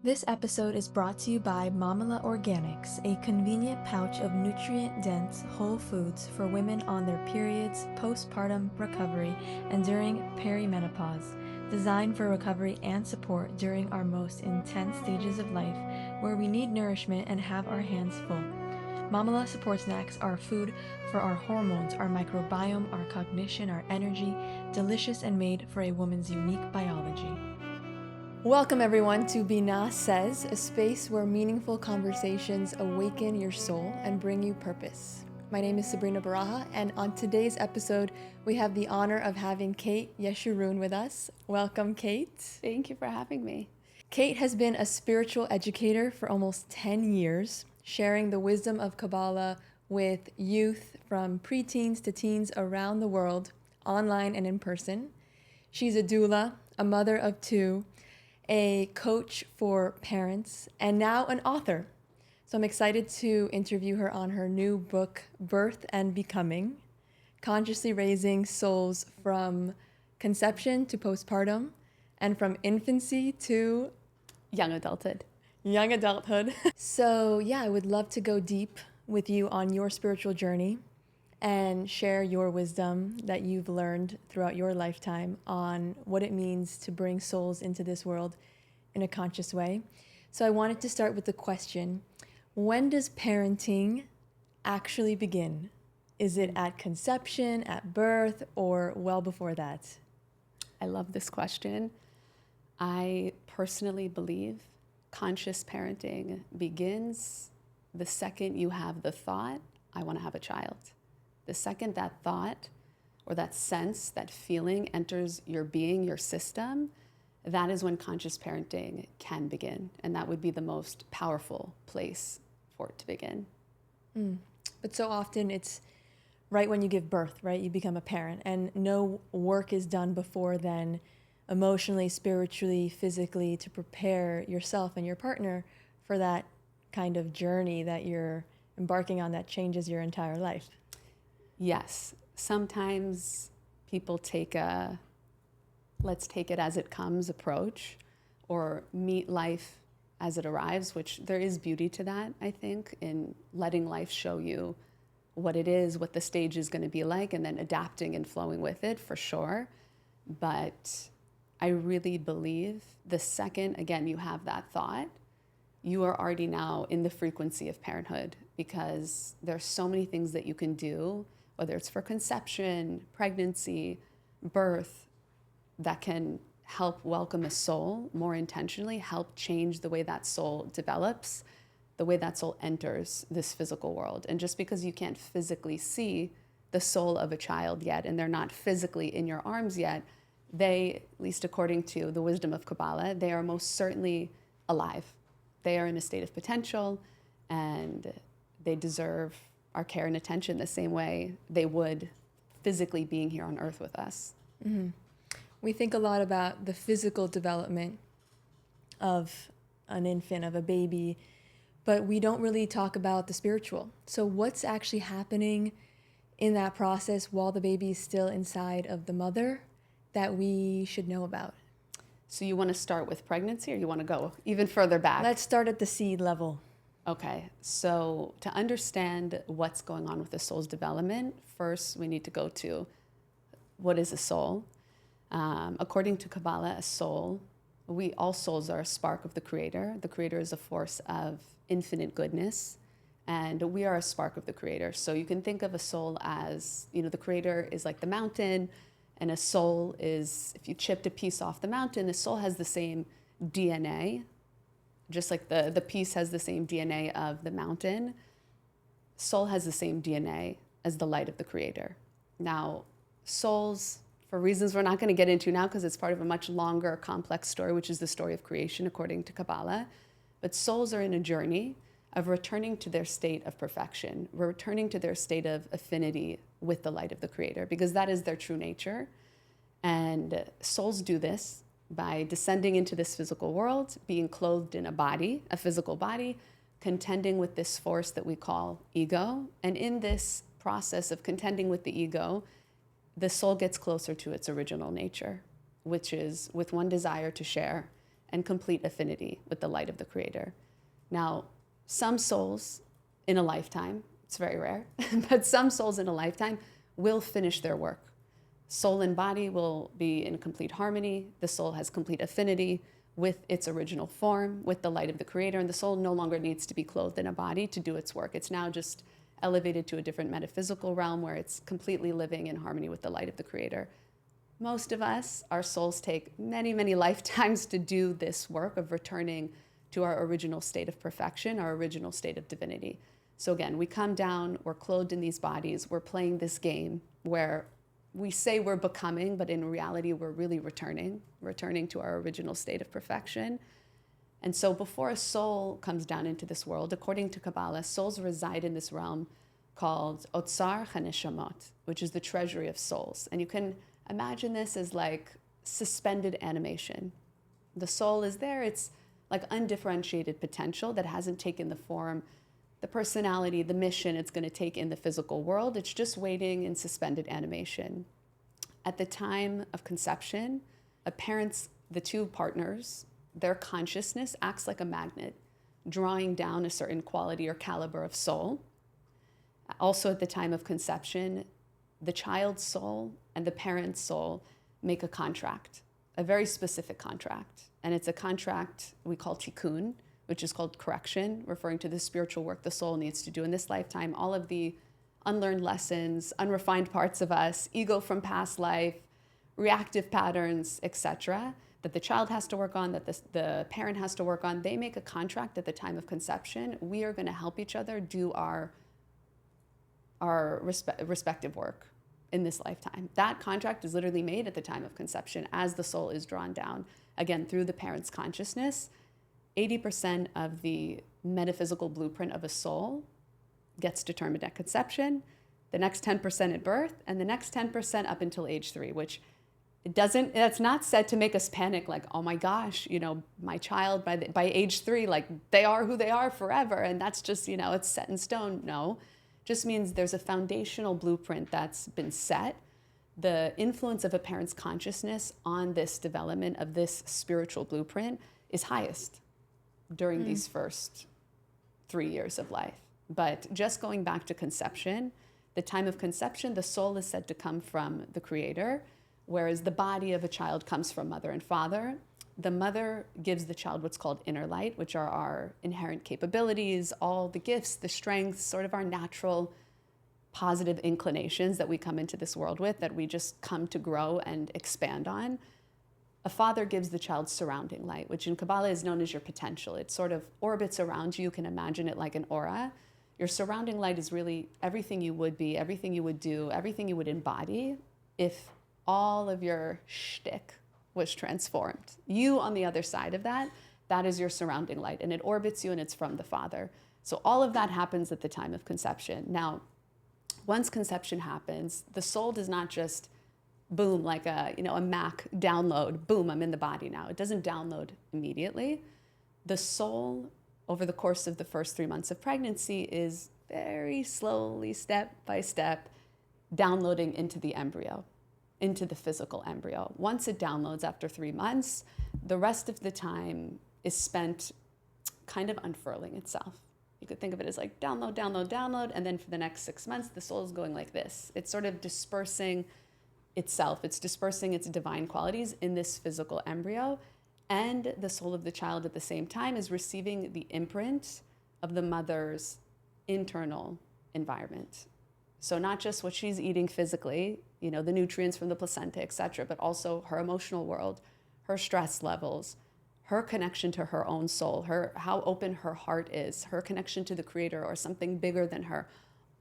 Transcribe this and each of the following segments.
This episode is brought to you by Mamala Organics, a convenient pouch of nutrient-dense whole foods for women on their periods, postpartum recovery, and during perimenopause, designed for recovery and support during our most intense stages of life where we need nourishment and have our hands full. Mamala Support Snacks are food for our hormones, our microbiome, our cognition, our energy, delicious and made for a woman's unique biology. Welcome everyone to Binah Says, a space where meaningful conversations awaken your soul and bring you purpose. My name is Sabrina Baraha, and on today's episode, we have the honor of having Kate Yeshurun with us. Welcome, Kate. Thank you for having me. Kate has been a spiritual educator for almost 10 years, sharing the wisdom of Kabbalah with youth from preteens to teens around the world, online and in person. She's a doula, a mother of two, a coach for parents, and now an author. So I'm excited to interview her on her new book, Birth and Becoming, consciously raising souls from conception to postpartum and from infancy to Young adulthood. young adulthood. So yeah, I would love to go deep with you on your spiritual journey and share your wisdom that you've learned throughout your lifetime on what it means to bring souls into this world in a conscious way. So I wanted to start with the question, when does parenting actually begin? Is it at conception, at birth, or well before that? I love this question. I personally believe conscious parenting begins the second you have the thought, I want to have a child. The second that thought or that sense, that feeling enters your being, your system, that is when conscious parenting can begin. And that would be the most powerful place for it to begin. But so often it's right when you give birth, right? You become a parent, and no work is done before then, emotionally, spiritually, physically, to prepare yourself and your partner for that kind of journey that you're embarking on that changes your entire life. Yes, sometimes people take a let's take it as it comes approach or meet life as it arrives, which there is beauty to that, I think, in letting life show you what it is, what the stage is going to be like, and then adapting and flowing with it for sure. But I really believe the second, again, you have that thought, you are already now in the frequency of parenthood, because there's so many things that you can do, whether it's for conception, pregnancy, birth, that can help welcome a soul more intentionally, help change the way that soul develops, the way that soul enters this physical world. And just because you can't physically see the soul of a child yet, and they're not physically in your arms yet, they, at least according to the wisdom of Kabbalah, they are most certainly alive. They are in a state of potential, and they deserve our care and attention the same way they would physically being here on earth with us. Mm-hmm. We think a lot about the physical development of an infant, of a baby, but we don't really talk about the spiritual. So what's actually happening in that process while the baby is still inside of the mother that we should know about? So you want to start with pregnancy, or you want to go even further back? Let's start at the seed level. Okay, so to understand what's going on with the soul's development, first we need to go to what is a soul. According to Kabbalah, a soul, all souls are a spark of the Creator. The Creator is a force of infinite goodness, and we are a spark of the Creator. So you can think of a soul as, the Creator is like the mountain, and a soul is, if you chipped a piece off the mountain, the soul has the same DNA, just like the piece has the same DNA of the mountain. Soul has the same DNA as the light of the Creator. Now, souls, for reasons we're not going to get into now because it's part of a much longer, complex story, which is the story of creation according to Kabbalah, but souls are in a journey of returning to their state of perfection, returning to their state of affinity with the light of the Creator, because that is their true nature. And souls do this by descending into this physical world, being clothed in a body, a physical body, contending with this force that we call ego. And in this process of contending with the ego, the soul gets closer to its original nature, which is with one desire to share and complete affinity with the light of the Creator. Now, some souls in a lifetime, it's very rare, but some souls in a lifetime will finish their work. Soul and body will be in complete harmony. The soul has complete affinity with its original form, with the light of the Creator, and the soul no longer needs to be clothed in a body to do its work. It's now just elevated to a different metaphysical realm where it's completely living in harmony with the light of the Creator. Most of us, our souls take many, many lifetimes to do this work of returning to our original state of perfection, our original state of divinity. So again, we come down, we're clothed in these bodies, we're playing this game where we say we're becoming, but in reality, we're really returning to our original state of perfection. And so before a soul comes down into this world, according to Kabbalah, souls reside in this realm called Otsar HaNeshamot, which is the treasury of souls. And you can imagine this as like suspended animation. The soul is there, it's like undifferentiated potential that hasn't taken the form, the personality, the mission it's going to take in the physical world. It's just waiting in suspended animation. At the time of conception, the two partners, their consciousness acts like a magnet, drawing down a certain quality or caliber of soul. Also at the time of conception, the child's soul and the parent's soul make a contract, a very specific contract. And it's a contract we call tikkun, which is called correction, referring to the spiritual work the soul needs to do in this lifetime, all of the unlearned lessons, unrefined parts of us, ego from past life, reactive patterns, etc., that the child has to work on, that the parent has to work on. They make a contract at the time of conception. We are going to help each other do our respective work in this lifetime. That contract is literally made at the time of conception as the soul is drawn down, again, through the parent's consciousness. 80% of the metaphysical blueprint of a soul gets determined at conception, the next 10% at birth, and the next 10% up until age 3, which that's not said to make us panic like, oh my gosh, my child by age 3, like they are who they are forever. And that's just, it's set in stone. No, just means there's a foundational blueprint that's been set. The influence of a parent's consciousness on this development of this spiritual blueprint is highest during these first 3 years of life. But just going back to conception, the time of conception, the soul is said to come from the Creator, whereas the body of a child comes from mother and father. The mother gives the child what's called inner light, which are our inherent capabilities, all the gifts, the strengths, sort of our natural positive inclinations that we come into this world with, that we just come to grow and expand on. A father gives the child surrounding light, which in Kabbalah is known as your potential. It sort of orbits around you. You can imagine it like an aura. Your surrounding light is really everything you would be, everything you would do, everything you would embody if all of your shtick was transformed. You on the other side of that is your surrounding light, and it orbits you, and it's from the Father. So all of that happens at the time of conception. Now, once conception happens, the soul does not just boom, like a Mac download, boom, I'm in the body now. It doesn't download immediately. The soul, over the course of the first 3 months of pregnancy, is very slowly, step by step, downloading into the embryo, into the physical embryo. Once it downloads after 3 months, the rest of the time is spent kind of unfurling itself. You could think of it as like download, download, download, and then for the next 6 months, the soul is going like this. It's sort of dispersing itself. It's dispersing its divine qualities in this physical embryo, and the soul of the child at the same time is receiving the imprint of the mother's internal environment. So not just what she's eating physically, the nutrients from the placenta, etc., but also her emotional world, her stress levels, her connection to her own soul, how open her heart is, her connection to the Creator or something bigger than her.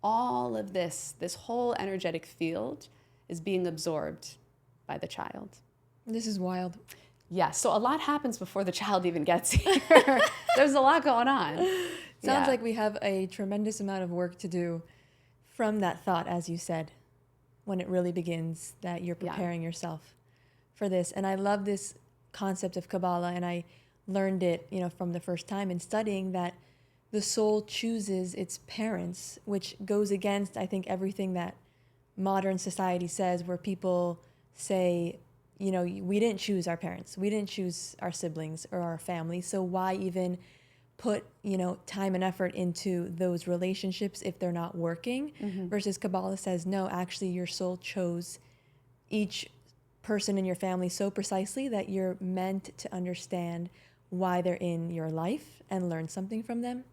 All of this whole energetic field is being absorbed by the child. This is wild. Yeah, so a lot happens before the child even gets here. There's a lot going on. Sounds like we have a tremendous amount of work to do from that thought, as you said, when it really begins, that you're preparing yourself for this. And I love this concept of Kabbalah, and I learned it, from the first time in studying, that the soul chooses its parents, which goes against, I think, everything that modern society says, where people say, we didn't choose our parents. We didn't choose our siblings or our family. So why even put, time and effort into those relationships if they're not working? Versus Kabbalah says, no, actually your soul chose each person in your family so precisely that you're meant to understand why they're in your life and learn something from them.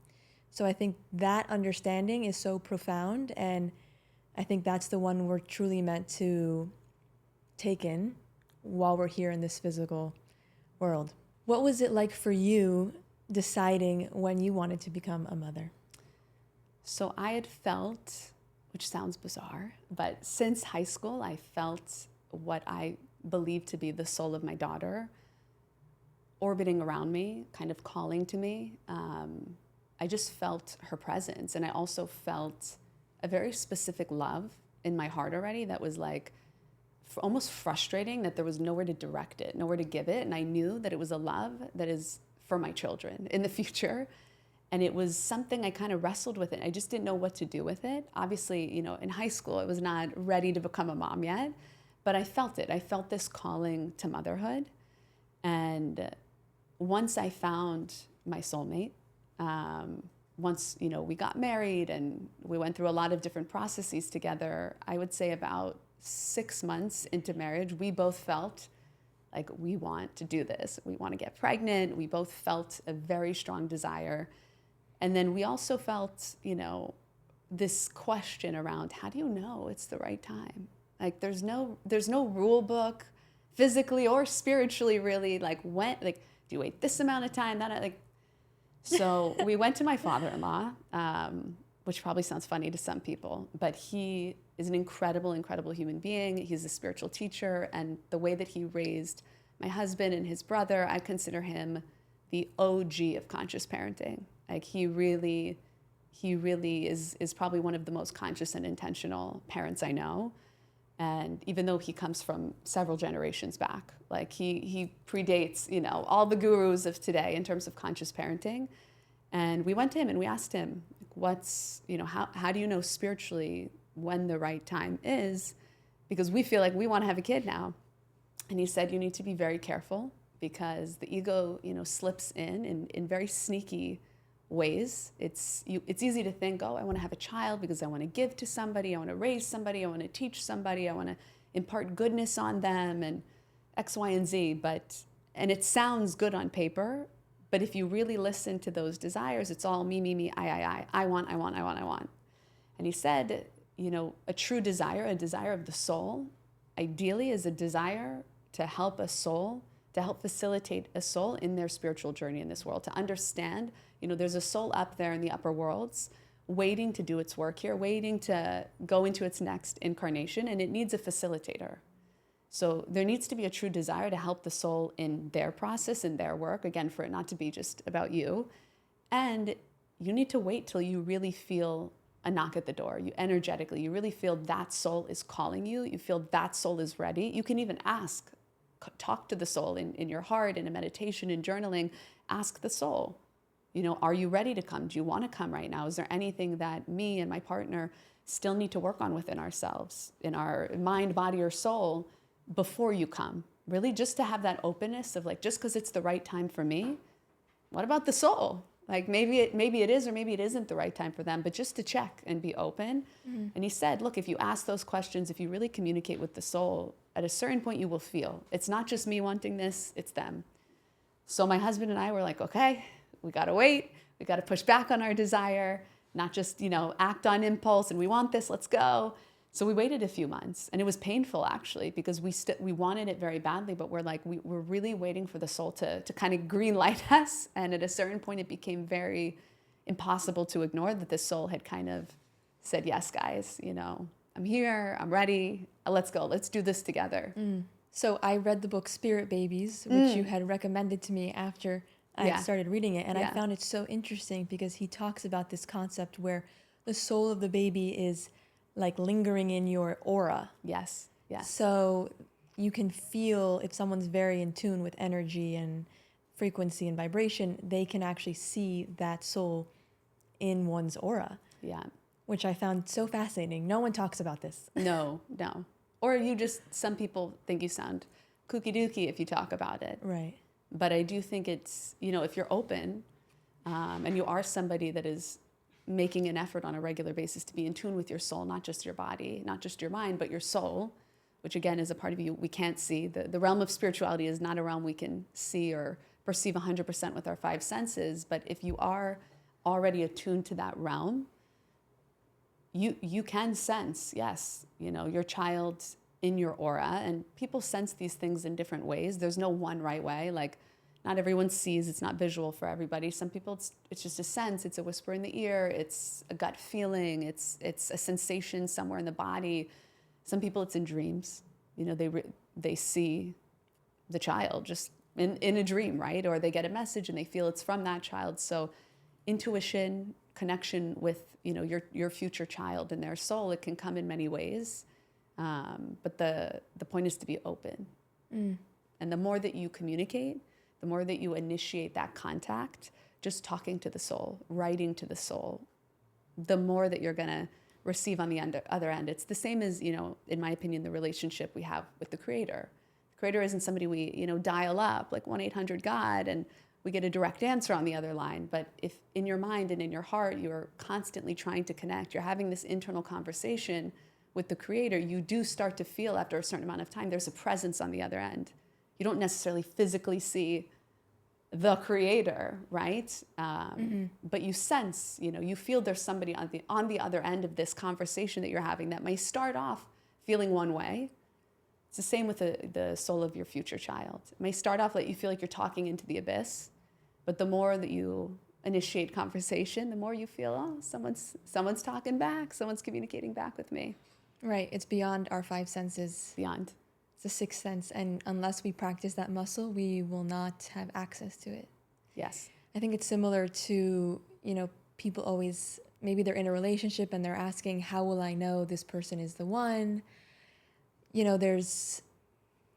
So I think that understanding is so profound, and I think that's the one we're truly meant to take in while we're here in this physical world. What was it like for you deciding when you wanted to become a mother? So I had felt, which sounds bizarre, but since high school, I felt what I believed to be the soul of my daughter orbiting around me, kind of calling to me. I just felt her presence. And I also felt a very specific love in my heart already that was like almost frustrating that there was nowhere to direct it, nowhere to give it. And I knew that it was a love that is for my children in the future. And it was something I kind of wrestled with it. I just didn't know what to do with it. Obviously, in high school, I was not ready to become a mom yet, but I felt it. I felt this calling to motherhood. And once I found my soulmate, once, we got married and we went through a lot of different processes together, I would say about 6 months into marriage, we both felt like we want to do this. We want to get pregnant. We both felt a very strong desire. And then we also felt, this question around, how do you know it's the right time? Like there's no rule book physically or spiritually really, like when, like, do you wait this amount of time? So we went to my father-in-law, which probably sounds funny to some people, but he is an incredible, incredible human being. He's a spiritual teacher, and the way that he raised my husband and his brother, I consider him the OG of conscious parenting. Like he really is probably one of the most conscious and intentional parents I know. And even though he comes from several generations back, like he predates, all the gurus of today in terms of conscious parenting. And we went to him and we asked him, what's, how do you know spiritually when the right time is? Because we feel like we want to have a kid now. And he said, you need to be very careful because the ego, slips in very sneaky ways. It's easy to think, oh, I want to have a child because I want to give to somebody, I want to raise somebody, I want to teach somebody, I want to impart goodness on them and X, Y, and Z. And it sounds good on paper, but if you really listen to those desires, it's all me, I want. And he said, a true desire, a desire of the soul, ideally is a desire to help a soul, to help facilitate a soul in their spiritual journey in this world, to understand, there's a soul up there in the upper worlds waiting to do its work here, waiting to go into its next incarnation, and it needs a facilitator. So there needs to be a true desire to help the soul in their process, in their work, again, for it not to be just about you. And you need to wait till you really feel a knock at the door. You energetically, you really feel that soul is calling you. You feel that soul is ready. You can even ask, talk to the soul in your heart, in a meditation, in journaling. Ask the soul, are you ready to come? Do you want to come right now? Is there anything that me and my partner still need to work on within ourselves, in our mind, body, or soul before you come? Really just to have that openness of like, just because it's the right time for me, what about the soul? Like maybe it is or maybe it isn't the right time for them, but just to check and be open. Mm-hmm. And he said, look, if you ask those questions, if you really communicate with the soul, at a certain point you will feel, it's not just me wanting this, it's them. So my husband and I were like, okay, we got to wait. We got to push back on our desire, not just, act on impulse and we want this, let's go. So we waited a few months, and it was painful actually because we wanted it very badly, but we're like, we're really waiting for the soul to kind of green light us. And at a certain point, it became very impossible to ignore that the soul had kind of said, yes, guys, I'm here, I'm ready, let's go, let's do this together. So I read the book Spirit Babies, which you had recommended to me after I started reading it. And I found it so interesting because he talks about this concept where the soul of the baby is like lingering in your aura. Yes. So you can feel if someone's very in tune with energy and frequency and vibration, they can actually see that soul in one's aura. Yeah. Which I found so fascinating. No one talks about this. No. Or some people think you sound kooky dooky if you talk about it. Right. But I do think it's, if you're open and you are somebody that is making an effort on a regular basis to be in tune with your soul, not just your body, not just your mind, but your soul, which again is a part of you we can't see. The realm of spirituality is not a realm we can see or perceive 100% with our five senses. But if you are already attuned to that realm, you can sense, yes, your child in your aura, and people sense these things in different ways. There's no one right way. Like, not everyone sees, it's not visual for everybody. Some people, it's just a sense, it's a whisper in the ear, it's a gut feeling, it's a sensation somewhere in the body. Some people it's in dreams. They see the child just in a dream, right? Or they get a message and they feel it's from that child. So intuition, connection with, your future child and their soul, it can come in many ways. But the point is to be open. And the more that you communicate, the more that you initiate that contact, just talking to the soul, writing to the soul, the more that you're going to receive on the other end. It's the same as, in my opinion, the relationship we have with the Creator. The Creator isn't somebody we, dial up like 1-800-GOD and we get a direct answer on the other line. But if in your mind and in your heart, you're constantly trying to connect, you're having this internal conversation with the Creator, you do start to feel after a certain amount of time, there's a presence on the other end. You don't necessarily physically see the Creator, right? But you sense, you feel there's somebody on the other end of this conversation that you're having that may start off feeling one way. It's the same with the soul of your future child. It may start off like you feel like you're talking into the abyss, but the more that you initiate conversation, the more you feel, oh, someone's talking back, someone's communicating back with me. Right. It's beyond our five senses. Beyond. It's a sixth sense. And unless we practice that muscle, we will not have access to it. Yes. I think it's similar to, people always, maybe they're in a relationship and they're asking, how will I know this person is the one? There's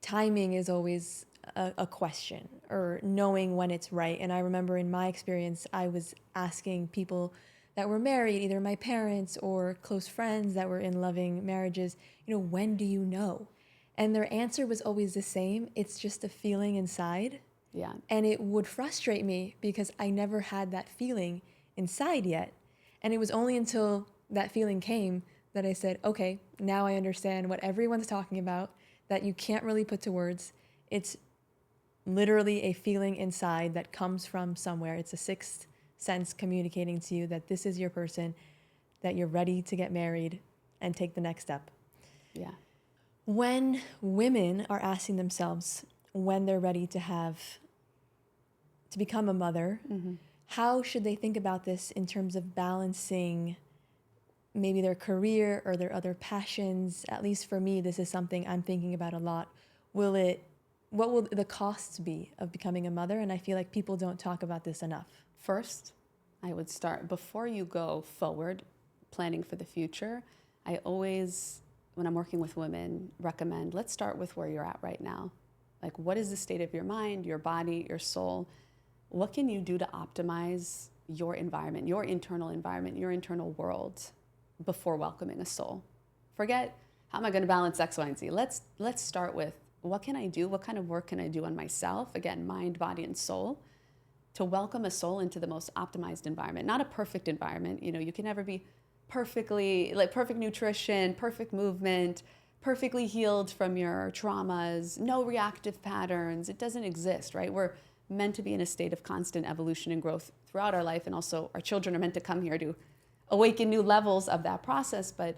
timing is always a question, or knowing when it's right. And I remember in my experience, I was asking people that were married, either my parents or close friends that were in loving marriages, when do you know? And their answer was always the same. It's just a feeling inside. Yeah. And it would frustrate me because I never had that feeling inside yet. And it was only until that feeling came that I said, okay, now I understand what everyone's talking about, that you can't really put to words. It's literally a feeling inside that comes from somewhere. It's a sixth sense communicating to you that this is your person, that you're ready to get married and take the next step. Yeah. When women are asking themselves when they're ready to become a mother, how should they think about this in terms of balancing maybe their career or their other passions? At least for me, this is something I'm thinking about a lot. What will the costs be of becoming a mother? And I feel like people don't talk about this enough. First, I would start, before you go forward, planning for the future, I always, when I'm working with women, recommend, let's start with where you're at right now. Like, what is the state of your mind, your body, your soul? What can you do to optimize your environment, your internal world before welcoming a soul? Forget, how am I going to balance X, Y, and Z? Let's start with, what can I do? What kind of work can I do on myself? Again, mind, body, and soul, to welcome a soul into the most optimized environment. Not a perfect environment. You can never be perfect nutrition, perfect movement, perfectly healed from your traumas, no reactive patterns. It doesn't exist, right? We're meant to be in a state of constant evolution and growth throughout our life. And also our children are meant to come here to awaken new levels of that process. But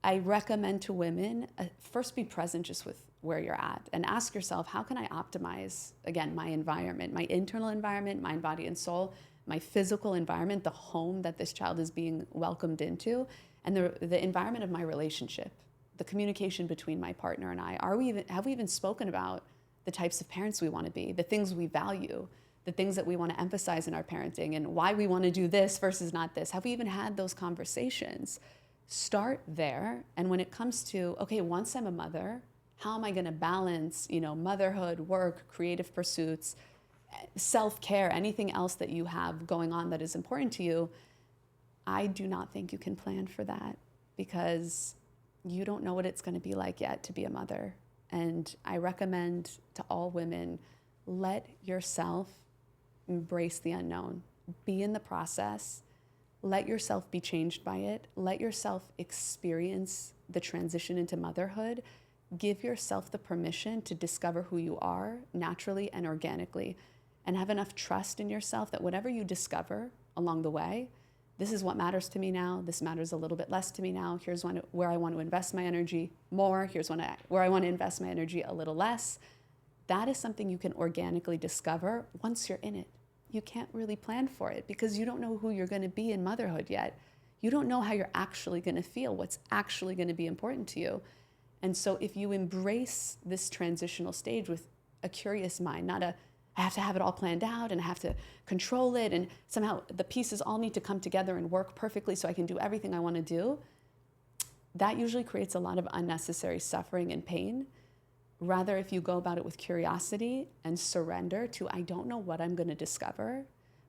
I recommend to women, first be present just with where you're at and ask yourself, how can I optimize, again, my environment, my internal environment, mind, body, and soul, my physical environment, the home that this child is being welcomed into, and the environment of my relationship, the communication between my partner and I. Have we even spoken about the types of parents we want to be, the things we value, the things that we want to emphasize in our parenting, and why we want to do this versus not this? Have we even had those conversations? Start there. And when it comes to, okay, once I'm a mother, how am I going to balance, motherhood, work, creative pursuits, self-care, anything else that you have going on that is important to you? I do not think you can plan for that, because you don't know what it's going to be like yet to be a mother. And I recommend to all women, let yourself embrace the unknown. Be in the process. Let yourself be changed by it. Let yourself experience the transition into motherhood. Give yourself the permission to discover who you are naturally and organically, and have enough trust in yourself that whatever you discover along the way, this is what matters to me now. This matters a little bit less to me now. Here's where I want to invest my energy more. Here's where I want to invest my energy a little less. That is something you can organically discover once you're in it. You can't really plan for it because you don't know who you're going to be in motherhood yet. You don't know how you're actually going to feel, what's actually going to be important to you. And so if you embrace this transitional stage with a curious mind, not a, I have to have it all planned out and I have to control it and somehow the pieces all need to come together and work perfectly so I can do everything I want to do, that usually creates a lot of unnecessary suffering and pain. Rather, if you go about it with curiosity and surrender to, I don't know what I'm going to discover,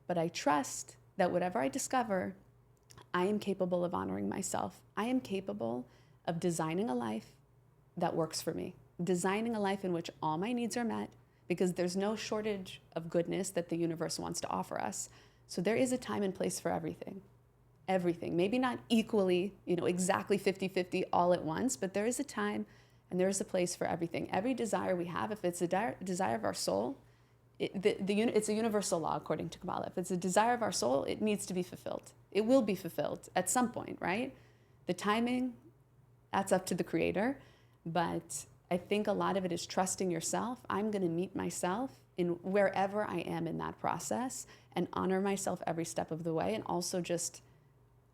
but I trust that whatever I discover, I am capable of honoring myself. I am capable of designing a life that works for me, designing a life in which all my needs are met, because there's no shortage of goodness that the universe wants to offer us. So there is a time and place for everything. Everything. Maybe not equally, exactly 50-50 all at once, but there is a time and there is a place for everything. Every desire we have, if it's a desire of our soul, it's a universal law according to Kabbalah. If it's a desire of our soul, it needs to be fulfilled. It will be fulfilled at some point, right? The timing, that's up to the Creator. But I think a lot of it is trusting yourself. I'm going to meet myself in wherever I am in that process and honor myself every step of the way, and also just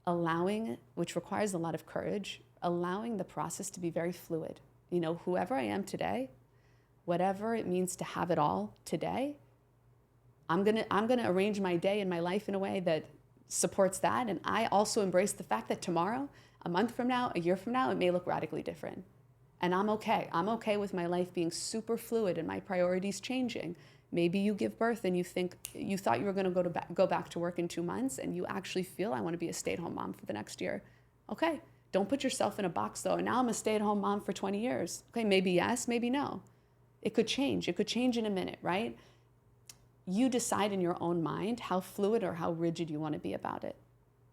allowing, which requires a lot of courage, allowing the process to be very fluid. Whoever I am today, whatever it means to have it all today, I'm gonna arrange my day and my life in a way that supports that. And I also embrace the fact that tomorrow, a month from now, a year from now, it may look radically different. And I'm okay. I'm okay with my life being super fluid and my priorities changing. Maybe you give birth and you thought you were going to go back to work in 2 months, and you actually feel, I want to be a stay-at-home mom for the next year. Okay, don't put yourself in a box though. And now I'm a stay-at-home mom for 20 years. Okay, maybe yes, maybe no. It could change. It could change in a minute, right? You decide in your own mind how fluid or how rigid you want to be about it.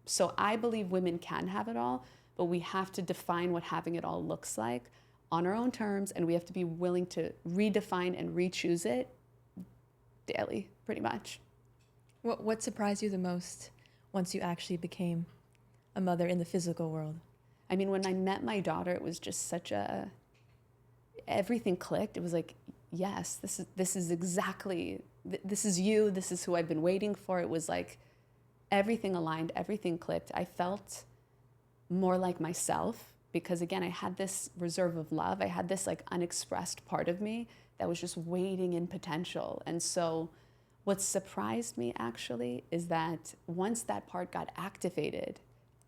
So I believe women can have it all, but we have to define what having it all looks like on our own terms, and we have to be willing to redefine and re-choose it daily, pretty much. What surprised you the most once you actually became a mother in the physical world? I mean, when I met my daughter, it was just everything clicked. It was like, yes, this is exactly, this is you, this is who I've been waiting for. It was like everything aligned, everything clicked. I felt more like myself because, again, I had this reserve of love. I had this like unexpressed part of me that was just waiting in potential. And so what surprised me actually is that once that part got activated,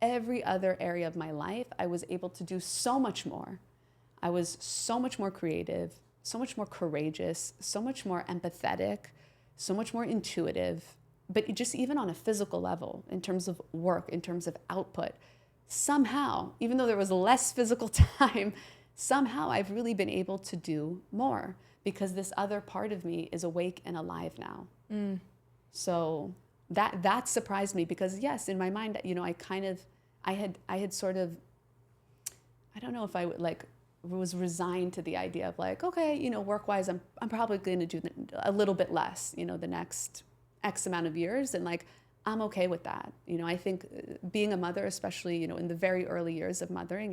every other area of my life, I was able to do so much more. I was so much more creative, so much more courageous, so much more empathetic, so much more intuitive, but just even on a physical level, in terms of work, in terms of output, somehow, even though there was less physical time, somehow I've really been able to do more because this other part of me is awake and alive now. Mm. So that surprised me because, yes, in my mind, I had sort of, I don't know if I would was resigned to the idea of like, okay, work-wise, I'm probably going to do a little bit less, the next X amount of years. And like, I'm okay with that. I think being a mother, especially, in the very early years of mothering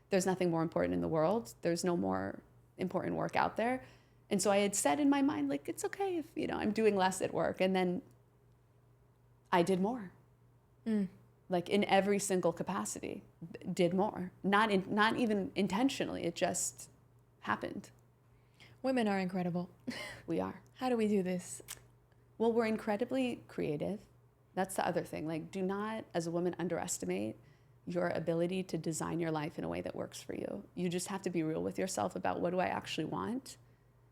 there's nothing more important in the world. There's no more important work out there. And so I had said in my mind, like, it's okay if, I'm doing less at work. And then I did more. Mm. Like in every single capacity, did more. Not even intentionally, it just happened. Women are incredible. We are. How do we do this? Well, we're incredibly creative. That's the other thing. Like, do not, as a woman, underestimate your ability to design your life in a way that works for you. You just have to be real with yourself about what do I actually want?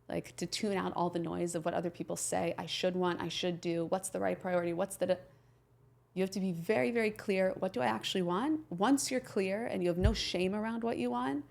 Like, to tune out all the noise of what other people say I should want, I should do, what's the right priority, You have to be very, very clear, what do I actually want? Once you're clear and you have no shame around what you want,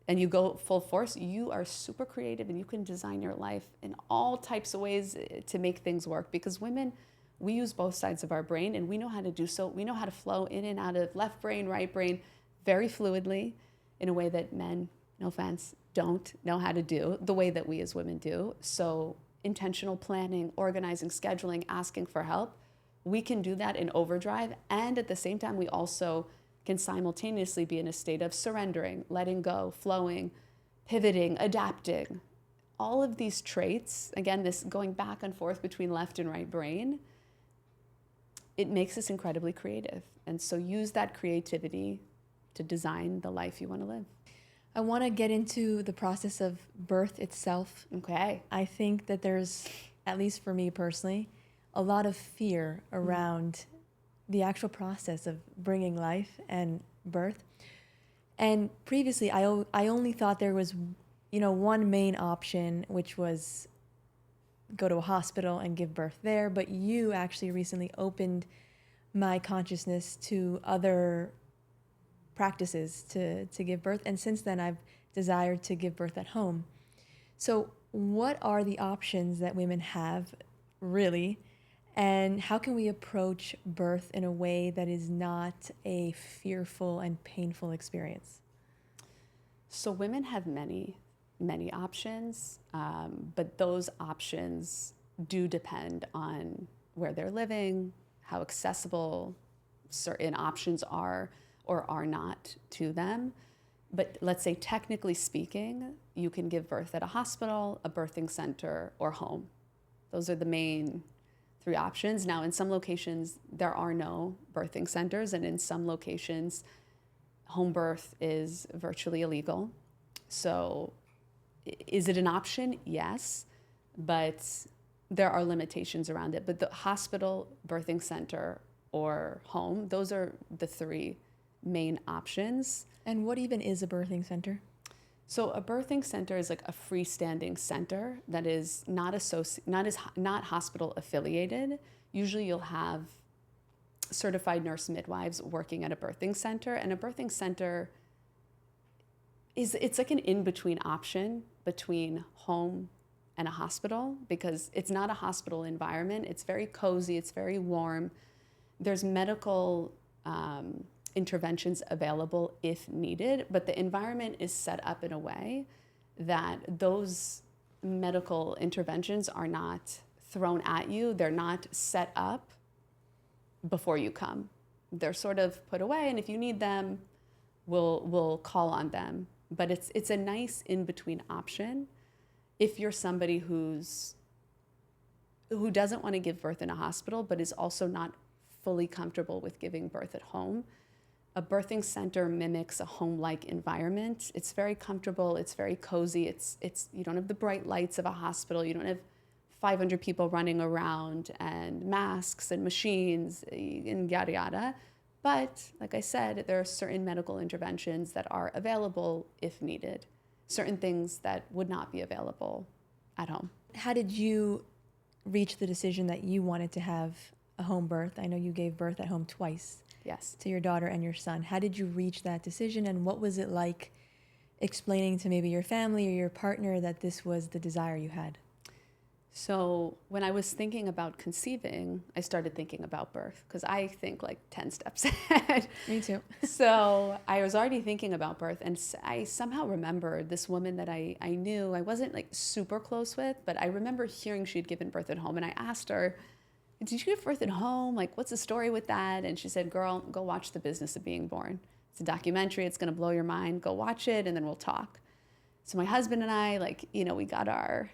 and you go full force, you are super creative and you can design your life in all types of ways to make things work. Because women, we use both sides of our brain, and we know how to do so. We know how to flow in and out of left brain, right brain very fluidly in a way that men, no offense, don't know how to do the way that we as women do. So intentional planning, organizing, scheduling, asking for help, we can do that in overdrive. And at the same time, we also can simultaneously be in a state of surrendering, letting go, flowing, pivoting, adapting. All of these traits, again, this going back and forth between left and right brain, it makes us incredibly creative. And so use that creativity to design the life you want to live. I want to get into the process of birth itself. Okay. I think that there's, at least for me personally, a lot of fear around the actual process of bringing life and birth. And previously, I only thought there was, one main option, which was go to a hospital and give birth there. But you actually recently opened my consciousness to other practices to give birth. And since then, I've desired to give birth at home. So what are the options that women have, really? And how can we approach birth in a way that is not a fearful and painful experience? So women have many options, but those options do depend on where they're living, how accessible certain options are or are not to them. But let's say, technically speaking, you can give birth at a hospital, a birthing center, or home. Those are the main 3 options. Now, in some locations, there are no birthing centers, and in some locations, home birth is virtually illegal. So is it an option? Yes, but there are limitations around it. But the hospital, birthing center, or home, those are the 3 main options. And what even is a birthing center? So a birthing center is like a freestanding center that is not hospital affiliated. Usually you'll have certified nurse midwives working at a birthing center, and a birthing center it's like an in-between option between home and a hospital, because it's not a hospital environment. It's very cozy, it's very warm. There's medical interventions available if needed, but the environment is set up in a way that those medical interventions are not thrown at you. They're not set up before you come. They're sort of put away, and if you need them, we'll call on them. But it's a nice in-between option if you're somebody who doesn't want to give birth in a hospital, but is also not fully comfortable with giving birth at home. A birthing center mimics a home-like environment. It's very comfortable. It's very cozy. It's you don't have the bright lights of a hospital. You don't have 500 people running around and masks and machines and yada yada. But like I said, there are certain medical interventions that are available if needed. Certain things that would not be available at home. How did you reach the decision that you wanted to have a home birth? I know you gave birth at home twice. Yes. To your daughter and your son. How did you reach that decision, and what was it like explaining to maybe your family or your partner that this was the desire you had? So when I was thinking about conceiving, I started thinking about birth, because I think like 10 steps ahead. Me too. So I was already thinking about birth, and I somehow remembered this woman that I knew. I wasn't like super close with, but I remember hearing she'd given birth at home, and I asked her, did you give birth at home? Like, what's the story with that? And she said, girl, go watch The Business of Being Born. It's a documentary. It's going to blow your mind. Go watch it, and then we'll talk. So my husband and I, we got our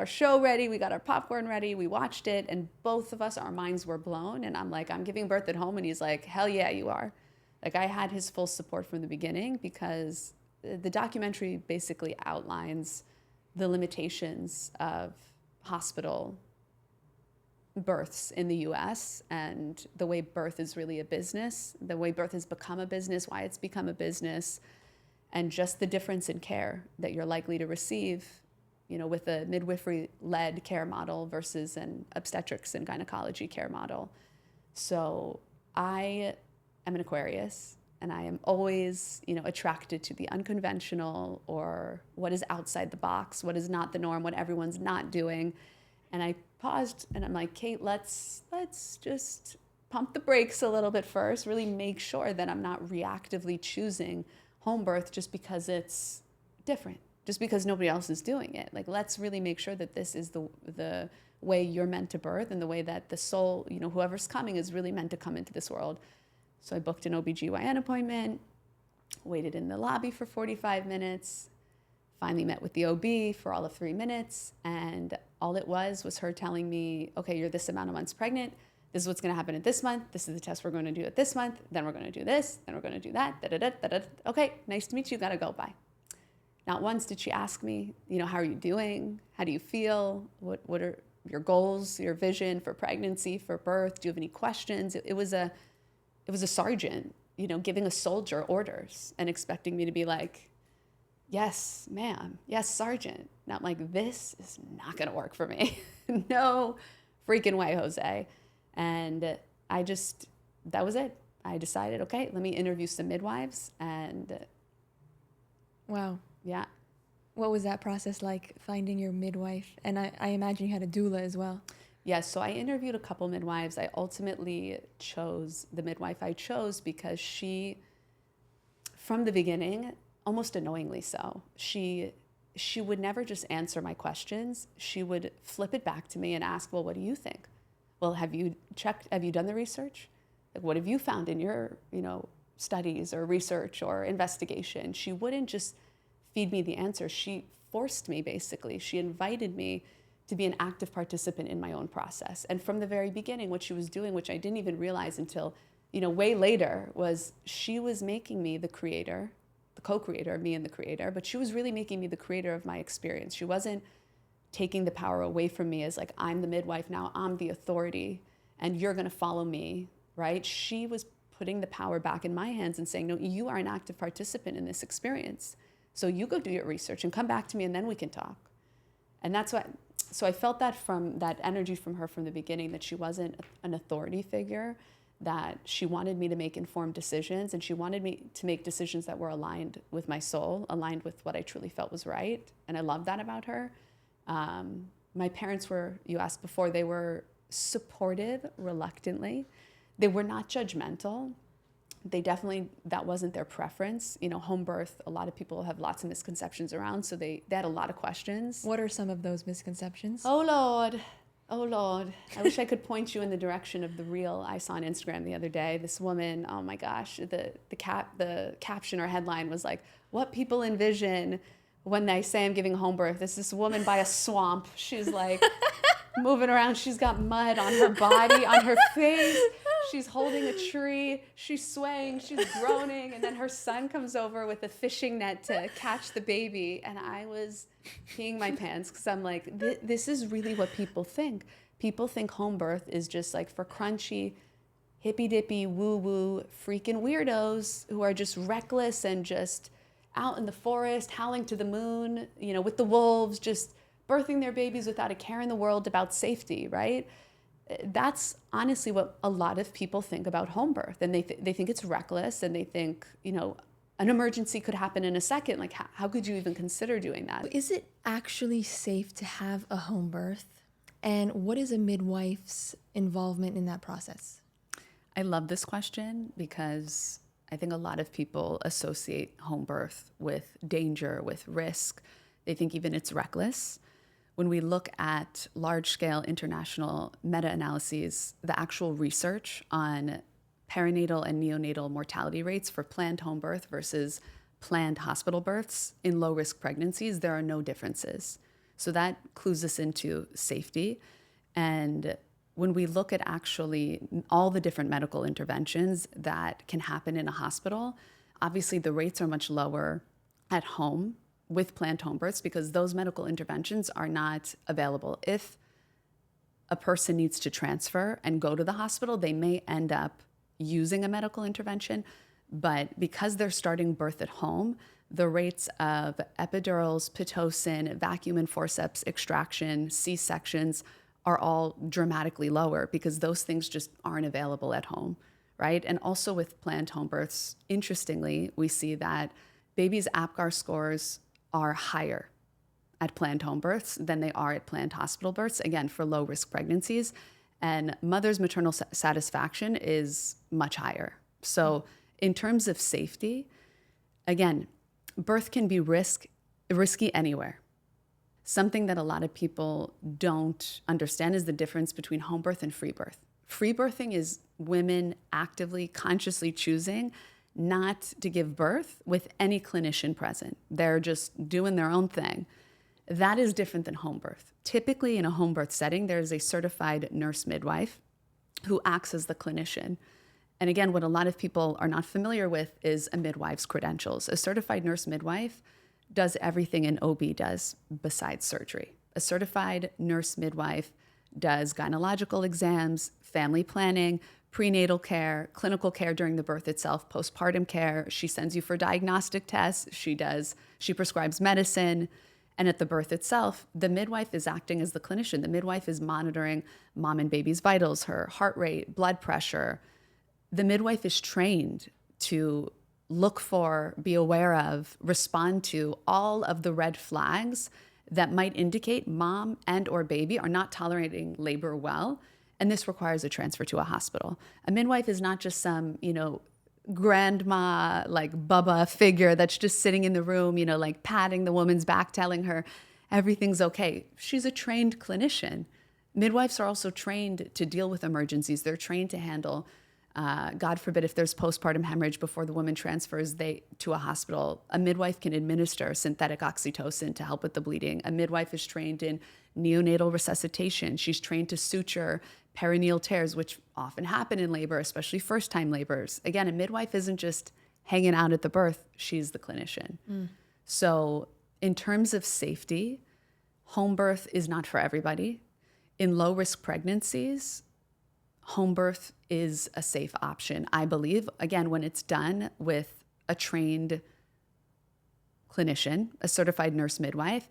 show ready. We got our popcorn ready. We watched it, and both of us, our minds were blown. And I'm like, I'm giving birth at home. And he's like, hell yeah, you are. Like, I had his full support from the beginning, because the documentary basically outlines the limitations of hospital births in the US, and the way birth is really a business, the way birth has become a business, why it's become a business, and just the difference in care that you're likely to receive, with a midwifery-led care model versus an obstetrics and gynecology care model. So I am an Aquarius, and I am always, attracted to the unconventional or what is outside the box, what is not the norm, what everyone's not doing. And I paused and I'm like, Kate, let's just pump the brakes a little bit first, really make sure that I'm not reactively choosing home birth just because it's different, just because nobody else is doing it. Like, let's really make sure that this is the way you're meant to birth and the way that the soul, whoever's coming is really meant to come into this world. So I booked an OBGYN appointment, waited in the lobby for 45 minutes, finally met with the OB for all of 3 minutes. And all it was her telling me, okay, you're this amount of months pregnant. This is what's going to happen at this month. This is the test we're going to do at this month. Then we're going to do this. Then we're going to do that. Okay, nice to meet you. Got to go. Bye. Not once did she ask me, how are you doing? How do you feel? What are your goals, your vision for pregnancy, for birth? Do you have any questions? It was a sergeant, giving a soldier orders and expecting me to be like, yes, ma'am. Yes, sergeant. Not like, this is not going to work for me. No freaking way, Jose. And that was it. I decided, okay, let me interview some midwives. And wow. Yeah. What was that process like, finding your midwife? And I imagine you had a doula as well. Yeah, so I interviewed a couple midwives. I ultimately chose the midwife I chose because she, from the beginning, almost annoyingly so, she would never just answer my questions. She would flip it back to me and ask, well, what do you think? Well, have you done the research? Like, what have you found in your, studies or research or investigation? She wouldn't just feed me the answer. She forced me, basically. She invited me to be an active participant in my own process. And from the very beginning, what she was doing, which I didn't even realize until, way later, was she was making me the creator, the co-creator, me and the creator, but she was really making me the creator of my experience. She wasn't taking the power away from me as like, I'm the midwife now, I'm the authority, and you're gonna follow me, right? She was putting the power back in my hands and saying, no, you are an active participant in this experience. So you go do your research and come back to me and then we can talk. And that's what, so I felt that energy from her from the beginning, that she wasn't an authority figure, that she wanted me to make informed decisions, and she wanted me to make decisions that were aligned with my soul, aligned with what I truly felt was right. And I love that about her. My parents were, you asked before, they were supportive reluctantly. They were not judgmental. They definitely, that wasn't their preference. Home birth, a lot of people have lots of misconceptions around, so they had a lot of questions. What are some of those misconceptions? Oh, Lord. I wish I could point you in the direction of the reel I saw on Instagram the other day. This woman, oh my gosh, the caption or headline was like, what people envision when they say I'm giving home birth. There's this woman by a swamp. She's like moving around. She's got mud on her body, on her face. She's holding a tree. She's swaying. She's groaning. And then her son comes over with a fishing net to catch the baby. And I was peeing my pants because I'm like, this is really what people think. People think home birth is just like for crunchy, hippy-dippy, woo-woo, freaking weirdos who are just reckless and just out in the forest, howling to the moon, with the wolves, just birthing their babies without a care in the world about safety, right? That's honestly what a lot of people think about home birth. And they think it's reckless, and they think, an emergency could happen in a second. Like, how could you even consider doing that? Is it actually safe to have a home birth? And what is a midwife's involvement in that process? I love this question because I think a lot of people associate home birth with danger, with risk. They think even it's reckless. When we look at large-scale international meta-analyses, the actual research on perinatal and neonatal mortality rates for planned home birth versus planned hospital births in low-risk pregnancies, there are no differences. So that clues us into safety. And when we look at actually all the different medical interventions that can happen in a hospital, obviously the rates are much lower at home with planned home births because those medical interventions are not available. If a person needs to transfer and go to the hospital, they may end up using a medical intervention, but because they're starting birth at home, the rates of epidurals, Pitocin, vacuum and forceps extraction, C-sections are all dramatically lower because those things just aren't available at home, right? And also with planned home births, interestingly, we see that babies' APGAR scores are higher at planned home births than they are at planned hospital births, again, for low risk pregnancies. And mother's maternal satisfaction is much higher. So in terms of safety, again, birth can be risky anywhere. Something that a lot of people don't understand is the difference between home birth and free birth. Free birthing is women actively, consciously choosing not to give birth with any clinician present. They're just doing their own thing. That is different than home birth. Typically in a home birth setting, there's a certified nurse midwife who acts as the clinician. And again, what a lot of people are not familiar with is a midwife's credentials. A certified nurse midwife does everything an OB does besides surgery. A certified nurse midwife does gynecological exams, family planning, prenatal care, clinical care during the birth itself, postpartum care. She sends you for diagnostic tests. She prescribes medicine. And at the birth itself, the midwife is acting as the clinician. The midwife is monitoring mom and baby's vitals, her heart rate, blood pressure. The midwife is trained to look for, be aware of, respond to all of the red flags that might indicate mom and or baby are not tolerating labor well. And this requires a transfer to a hospital. A midwife is not just some, grandma, like Bubba figure that's just sitting in the room, like patting the woman's back, telling her everything's okay. She's a trained clinician. Midwives are also trained to deal with emergencies. They're trained to handle, God forbid, if there's postpartum hemorrhage before the woman transfers to a hospital. A midwife can administer synthetic oxytocin to help with the bleeding. A midwife is trained in neonatal resuscitation. She's trained to suture perineal tears, which often happen in labor, especially first-time labors. Again, a midwife isn't just hanging out at the birth, she's the clinician. So in terms of safety, home birth is not for everybody. In low-risk pregnancies, home birth is a safe option, I believe, again, when it's done with a trained clinician, a certified nurse midwife,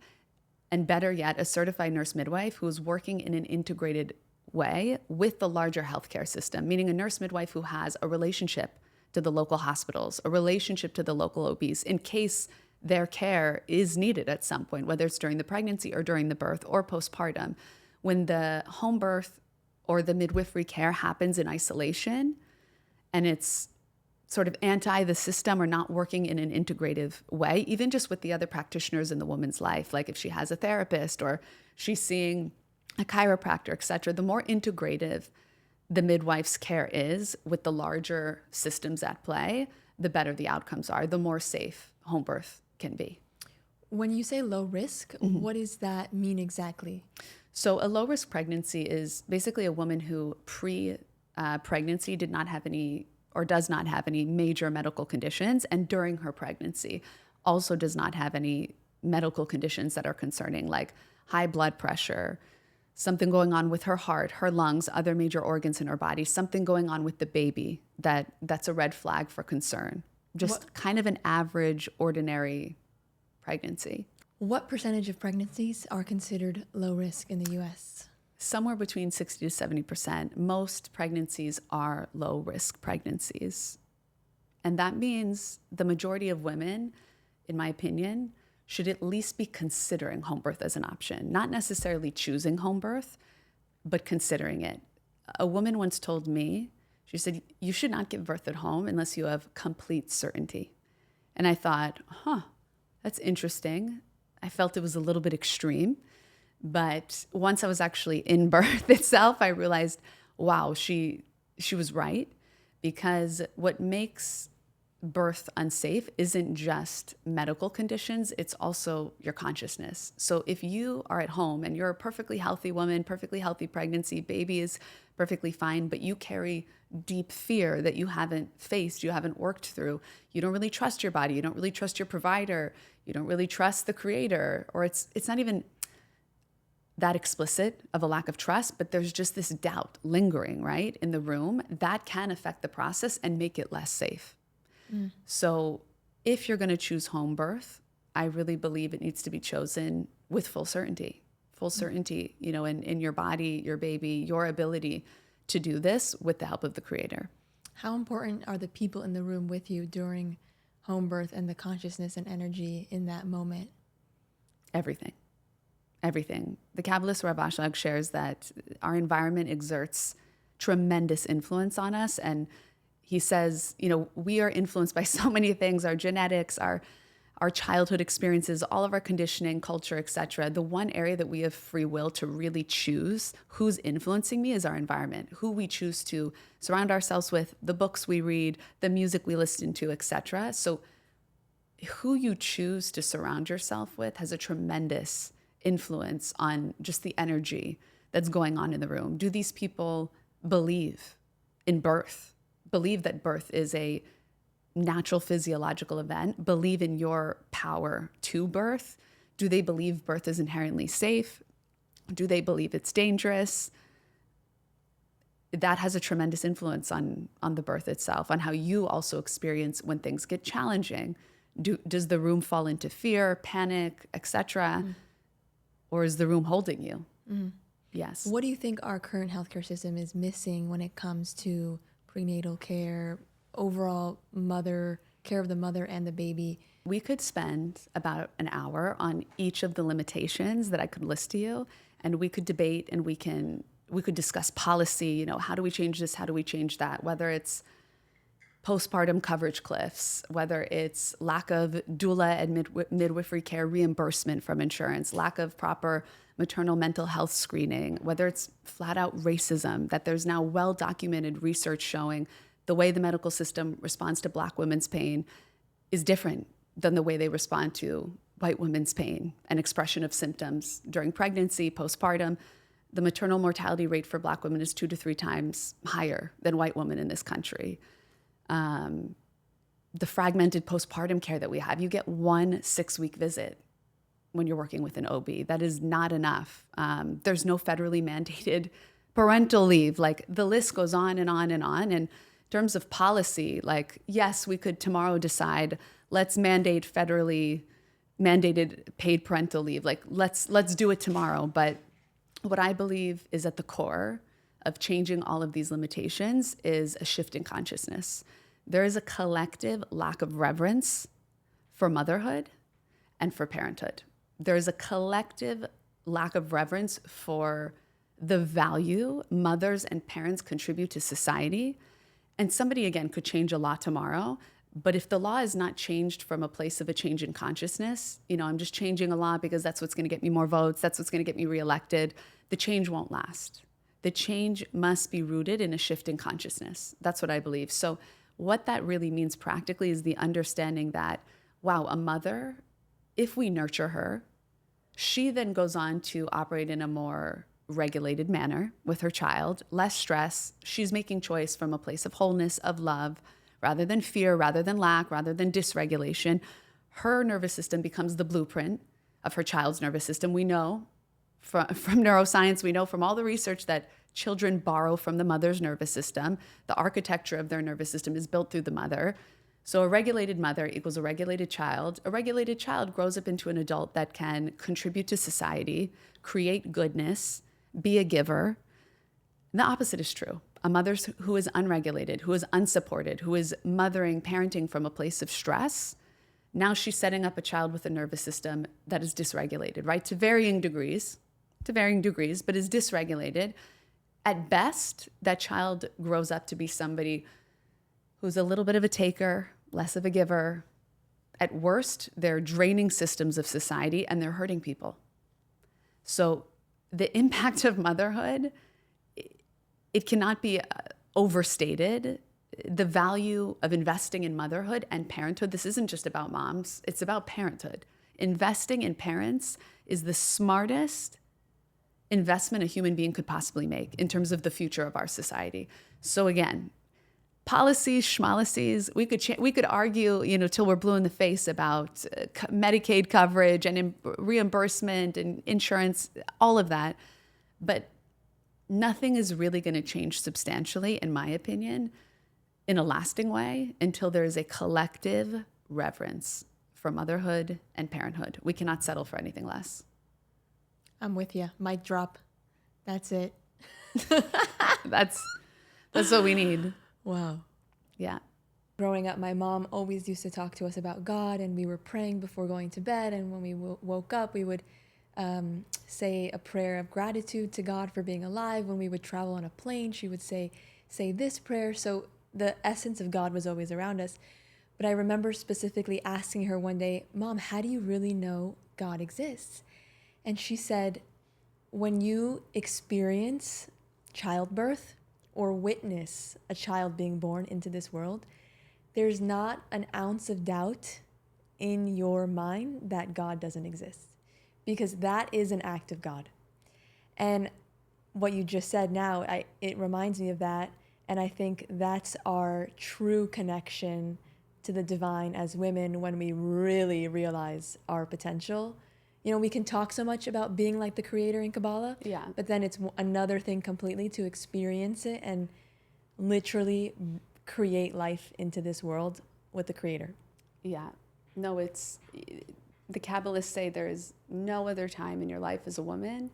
and better yet, a certified nurse midwife who is working in an integrated way with the larger healthcare system, meaning a nurse midwife who has a relationship to the local hospitals, a relationship to the local OBs in case their care is needed at some point, whether it's during the pregnancy or during the birth or postpartum. When the home birth or the midwifery care happens in isolation and it's sort of anti the system or not working in an integrative way, even just with the other practitioners in the woman's life, like if she has a therapist or she's seeing a chiropractor, et cetera, the more integrative the midwife's care is with the larger systems at play, the better the outcomes are, the more safe home birth can be. When you say low risk, what does that mean exactly? So a low risk pregnancy is basically a woman who pre-pregnancy did not have any or does not have any major medical conditions, and during her pregnancy also does not have any medical conditions that are concerning, like high blood pressure, something going on with her heart, her lungs, other major organs in her body, something going on with the baby that's a red flag for concern. Just kind of an average, ordinary pregnancy. What percentage of pregnancies are considered low risk in the U.S.? Somewhere between 60 to 70%. Most pregnancies are low risk pregnancies. And that means the majority of women, in my opinion, should at least be considering home birth as an option. Not necessarily choosing home birth, but considering it. A woman once told me, she said, you should not give birth at home unless you have complete certainty. And I thought, that's interesting. I felt it was a little bit extreme. But once I was actually in birth itself, I realized, wow, she was right. Because what makes birth unsafe isn't just medical conditions, it's also your consciousness. So if you are at home and you're a perfectly healthy woman, perfectly healthy pregnancy, baby is perfectly fine, but you carry deep fear that you haven't faced, you haven't worked through, you don't really trust your body, you don't really trust your provider, you don't really trust the creator, or it's not even that explicit of a lack of trust, but there's just this doubt lingering, right, in the room that can affect the process and make it less safe. So if you're going to choose home birth, I really believe it needs to be chosen with full certainty, in your body, your baby, your ability to do this with the help of the creator. How important are the people in the room with you during home birth and the consciousness and energy in that moment? Everything. Everything. The Kabbalist Rav Ashlag shares that our environment exerts tremendous influence on us. And he says, we are influenced by so many things, our genetics, our childhood experiences, all of our conditioning, culture, etc. The one area that we have free will to really choose who's influencing me is our environment, who we choose to surround ourselves with, the books we read, the music we listen to, etc. So who you choose to surround yourself with has a tremendous influence on just the energy that's going on in the room. Do these people believe in birth? Believe that birth is a natural physiological event? Believe in your power to birth? Do they believe birth is inherently safe? Do they believe it's dangerous? That has a tremendous influence on the birth itself, on how you also experience when things get challenging. Does the room fall into fear, panic, etc., or is the room holding you? Yes. What do you think our current healthcare system is missing when it comes to prenatal care, overall care of the mother and the baby? We could spend about an hour on each of the limitations that I could list to you, and we could debate and we could discuss policy, how do we change this, how do we change that, whether it's postpartum coverage cliffs, whether it's lack of doula and midwifery care reimbursement from insurance, lack of proper maternal mental health screening, whether it's flat out racism, that there's now well-documented research showing the way the medical system responds to Black women's pain is different than the way they respond to white women's pain and expression of symptoms during pregnancy, postpartum. The maternal mortality rate for Black women is 2 to 3 times higher than white women in this country. The fragmented postpartum care that we have, you get 1 6-week visit when you're working with an OB. That is not enough. There's no federally mandated parental leave. Like, the list goes on and on and on. And in terms of policy, yes, we could tomorrow decide, let's mandate federally mandated paid parental leave. Let's do it tomorrow. But what I believe is at the core of changing all of these limitations is a shift in consciousness. There is a collective lack of reverence for motherhood and for parenthood. There is a collective lack of reverence for the value mothers and parents contribute to society. And somebody, again, could change a law tomorrow, but if the law is not changed from a place of a change in consciousness, I'm just changing a law because that's what's going to get me more votes, that's what's going to get me reelected, the change won't last. The change must be rooted in a shift in consciousness. That's what I believe. So what that really means practically is the understanding that, wow, a mother, if we nurture her, she then goes on to operate in a more regulated manner with her child, less stress. She's making choice from a place of wholeness, of love, rather than fear, rather than lack, rather than dysregulation. Her nervous system becomes the blueprint of her child's nervous system. We know from neuroscience, we know from all the research that children borrow from the mother's nervous system. The architecture of their nervous system is built through the mother. So a regulated mother equals a regulated child. A regulated child grows up into an adult that can contribute to society, create goodness, be a giver. And the opposite is true. A mother who is unregulated, who is unsupported, who is parenting from a place of stress, now she's setting up a child with a nervous system that is dysregulated, right? To varying degrees, but is dysregulated. At best, that child grows up to be somebody who's a little bit of a taker, less of a giver. At worst, they're draining systems of society and they're hurting people. So the impact of motherhood, it cannot be overstated. The value of investing in motherhood and parenthood, this isn't just about moms, it's about parenthood. Investing in parents is the smartest investment a human being could possibly make in terms of the future of our society. So again, policies, schmalicies, we could argue, till we're blue in the face about Medicaid coverage and reimbursement and insurance, all of that. But nothing is really going to change substantially, in my opinion, in a lasting way until there is a collective reverence for motherhood and parenthood. We cannot settle for anything less. I'm with you. Mic drop. That's it. That's what we need. Wow. Yeah. Growing up, my mom always used to talk to us about God, and we were praying before going to bed. And when we woke up, we would say a prayer of gratitude to God for being alive. When we would travel on a plane, she would say this prayer. So the essence of God was always around us. But I remember specifically asking her one day, Mom, how do you really know God exists? And she said, when you experience childbirth or witness a child being born into this world, there's not an ounce of doubt in your mind that God doesn't exist, because that is an act of God. And what you just said now, it reminds me of that. And I think that's our true connection to the divine as women, when we really realize our potential. You know, we can talk so much about being like the creator in Kabbalah, Yeah. but then it's another thing completely to experience it and literally create life into this world with the creator. Yeah. No, it's, the Kabbalists say there is no other time in your life as a woman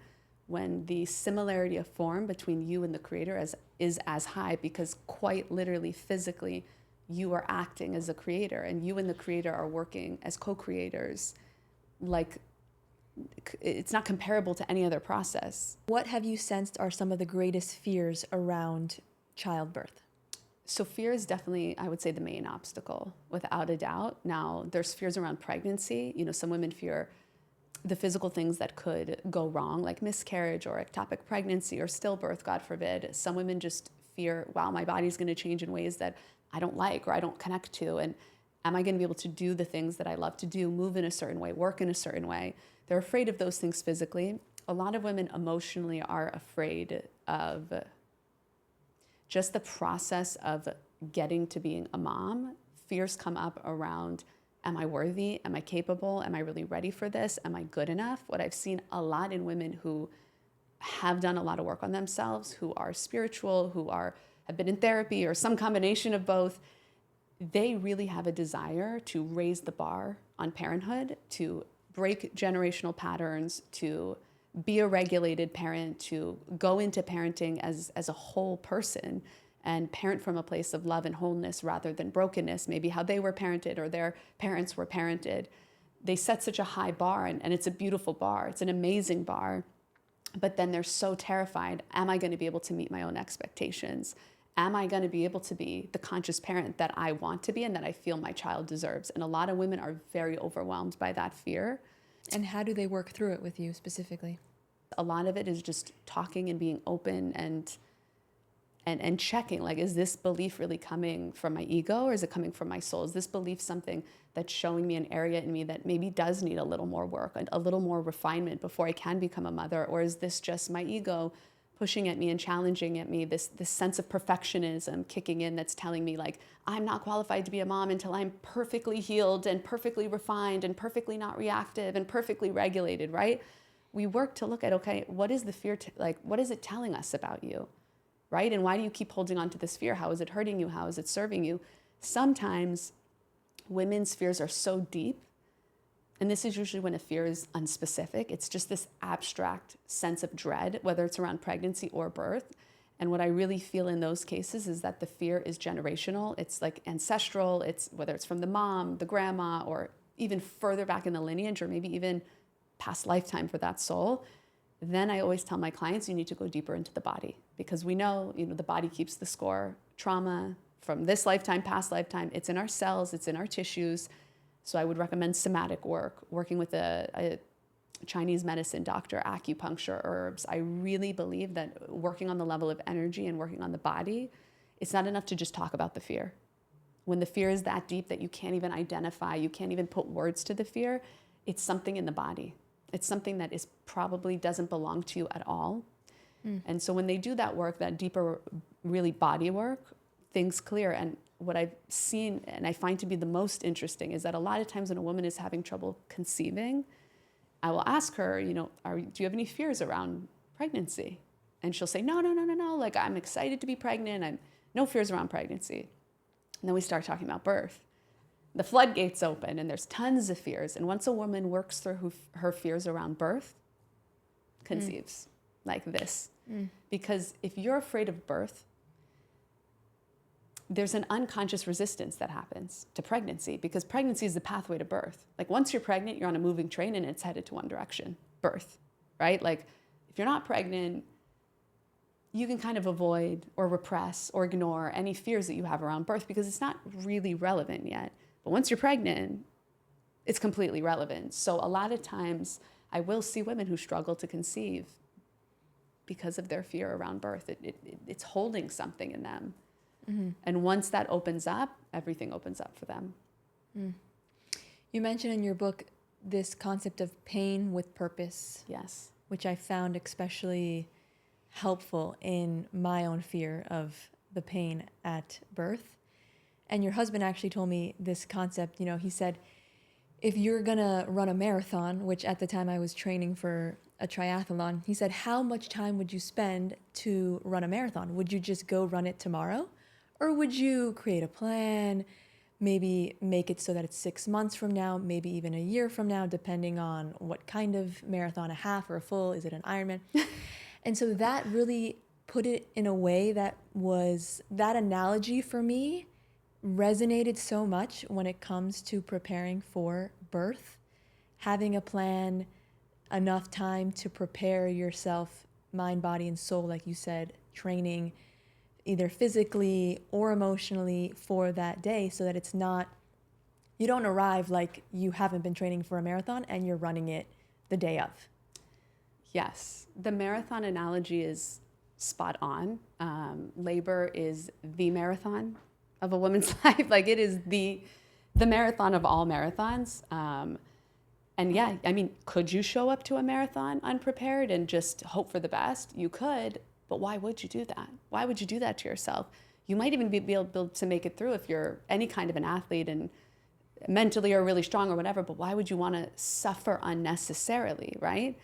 when the similarity of form between you and the creator is as high, because quite literally, physically, you are acting as a creator, and you and the creator are working as co-creators. Like, it's not comparable to any other process. What have you sensed are some of the greatest fears around childbirth? So fear is definitely, I would say, the main obstacle, without a doubt. Now, there's fears around pregnancy. You know, some women fear the physical things that could go wrong, like miscarriage or ectopic pregnancy or stillbirth, God forbid. Some women just fear, wow, my body's going to change in ways that I don't like or I don't connect to. And am I going to be able to do the things that I love to do, move in a certain way, work in a certain way? They're afraid of those things physically. A lot of women emotionally are afraid of just the process of getting to being a mom. Fears come up around, am I worthy? Am I capable? Am I really ready for this? Am I good enough? What I've seen a lot in women who have done a lot of work on themselves, who are spiritual, have been in therapy or some combination of both, they really have a desire to raise the bar on parenthood, to break generational patterns, to be a regulated parent, to go into parenting as a whole person and parent from a place of love and wholeness rather than brokenness, maybe how they were parented or their parents were parented. They set such a high bar, and it's a beautiful bar. It's an amazing bar. But then they're so terrified, am I going to be able to meet my own expectations? Am I going to be able to be the conscious parent that I want to be and that I feel my child deserves? And a lot of women are very overwhelmed by that fear. And how do they work through it with you specifically? A lot of it is just talking and being open and checking, like, is this belief really coming from my ego or is it coming from my soul? Is this belief something that's showing me an area in me that maybe does need a little more work and a little more refinement before I can become a mother? Or is this just my ego pushing at me and challenging at me, this sense of perfectionism kicking in that's telling me, like, I'm not qualified to be a mom until I'm perfectly healed and perfectly refined and perfectly not reactive and perfectly regulated, right? We work to look at, okay, what is the fear, what is it telling us about you, right? And why do you keep holding on to this fear? How is it hurting you? How is it serving you? Sometimes women's fears are so deep, and this is usually when a fear is unspecific. It's just this abstract sense of dread, whether it's around pregnancy or birth. And what I really feel in those cases is that the fear is generational. It's like ancestral. It's whether it's from the mom, the grandma, or even further back in the lineage, or maybe even past lifetime for that soul. Then I always tell my clients, you need to go deeper into the body, because we know, the body keeps the score. Trauma from this lifetime, past lifetime, it's in our cells, it's in our tissues. So I would recommend somatic work, working with a Chinese medicine doctor, acupuncture, herbs. I really believe that working on the level of energy and working on the body, it's not enough to just talk about the fear. When the fear is that deep that you can't even identify, you can't even put words to the fear, it's something in the body. It's something that probably doesn't belong to you at all. And so when they do that work, that deeper, really body work, things clear. And what I've seen and I find to be the most interesting is that a lot of times when a woman is having trouble conceiving, I will ask her, do you have any fears around pregnancy? And she'll say, no. Like, I'm excited to be pregnant. I'm no fears around pregnancy. And then we start talking about birth. The floodgates open and there's tons of fears. And once a woman works through her fears around birth, conceives like this. Because if you're afraid of birth, there's an unconscious resistance that happens to pregnancy, because pregnancy is the pathway to birth. Like once you're pregnant, you're on a moving train and it's headed to one direction, birth, right? Like if you're not pregnant, you can kind of avoid or repress or ignore any fears that you have around birth because it's not really relevant yet. But once you're pregnant, it's completely relevant. So a lot of times I will see women who struggle to conceive because of their fear around birth. It's holding something in them. Mm-hmm. And once that opens up, everything opens up for them. Mm. You mentioned in your book this concept of pain with purpose. Yes. Which I found especially helpful in my own fear of the pain at birth. And your husband actually told me this concept. He said, if you're gonna run a marathon, which at the time I was training for a triathlon, he said, how much time would you spend to run a marathon? Would you just go run it tomorrow? Or would you create a plan, maybe make it so that it's 6 months from now, maybe even a year from now, depending on what kind of marathon, a half or a full, is it an Ironman? And so that really put it in a way that analogy for me resonated so much when it comes to preparing for birth. Having a plan, enough time to prepare yourself, mind, body, and soul, like you said, training either physically or emotionally for that day so that it's not, you don't arrive like you haven't been training for a marathon and you're running it the day of. Yes, the marathon analogy is spot on. Labor is the marathon of a woman's life. Like it is the marathon of all marathons. And yeah, I mean, could you show up to a marathon unprepared and just hope for the best? You could, but why would you do that? Why would you do that to yourself? You might even be able to make it through if you're any kind of an athlete and mentally are really strong or whatever, but why would you want to suffer unnecessarily, right?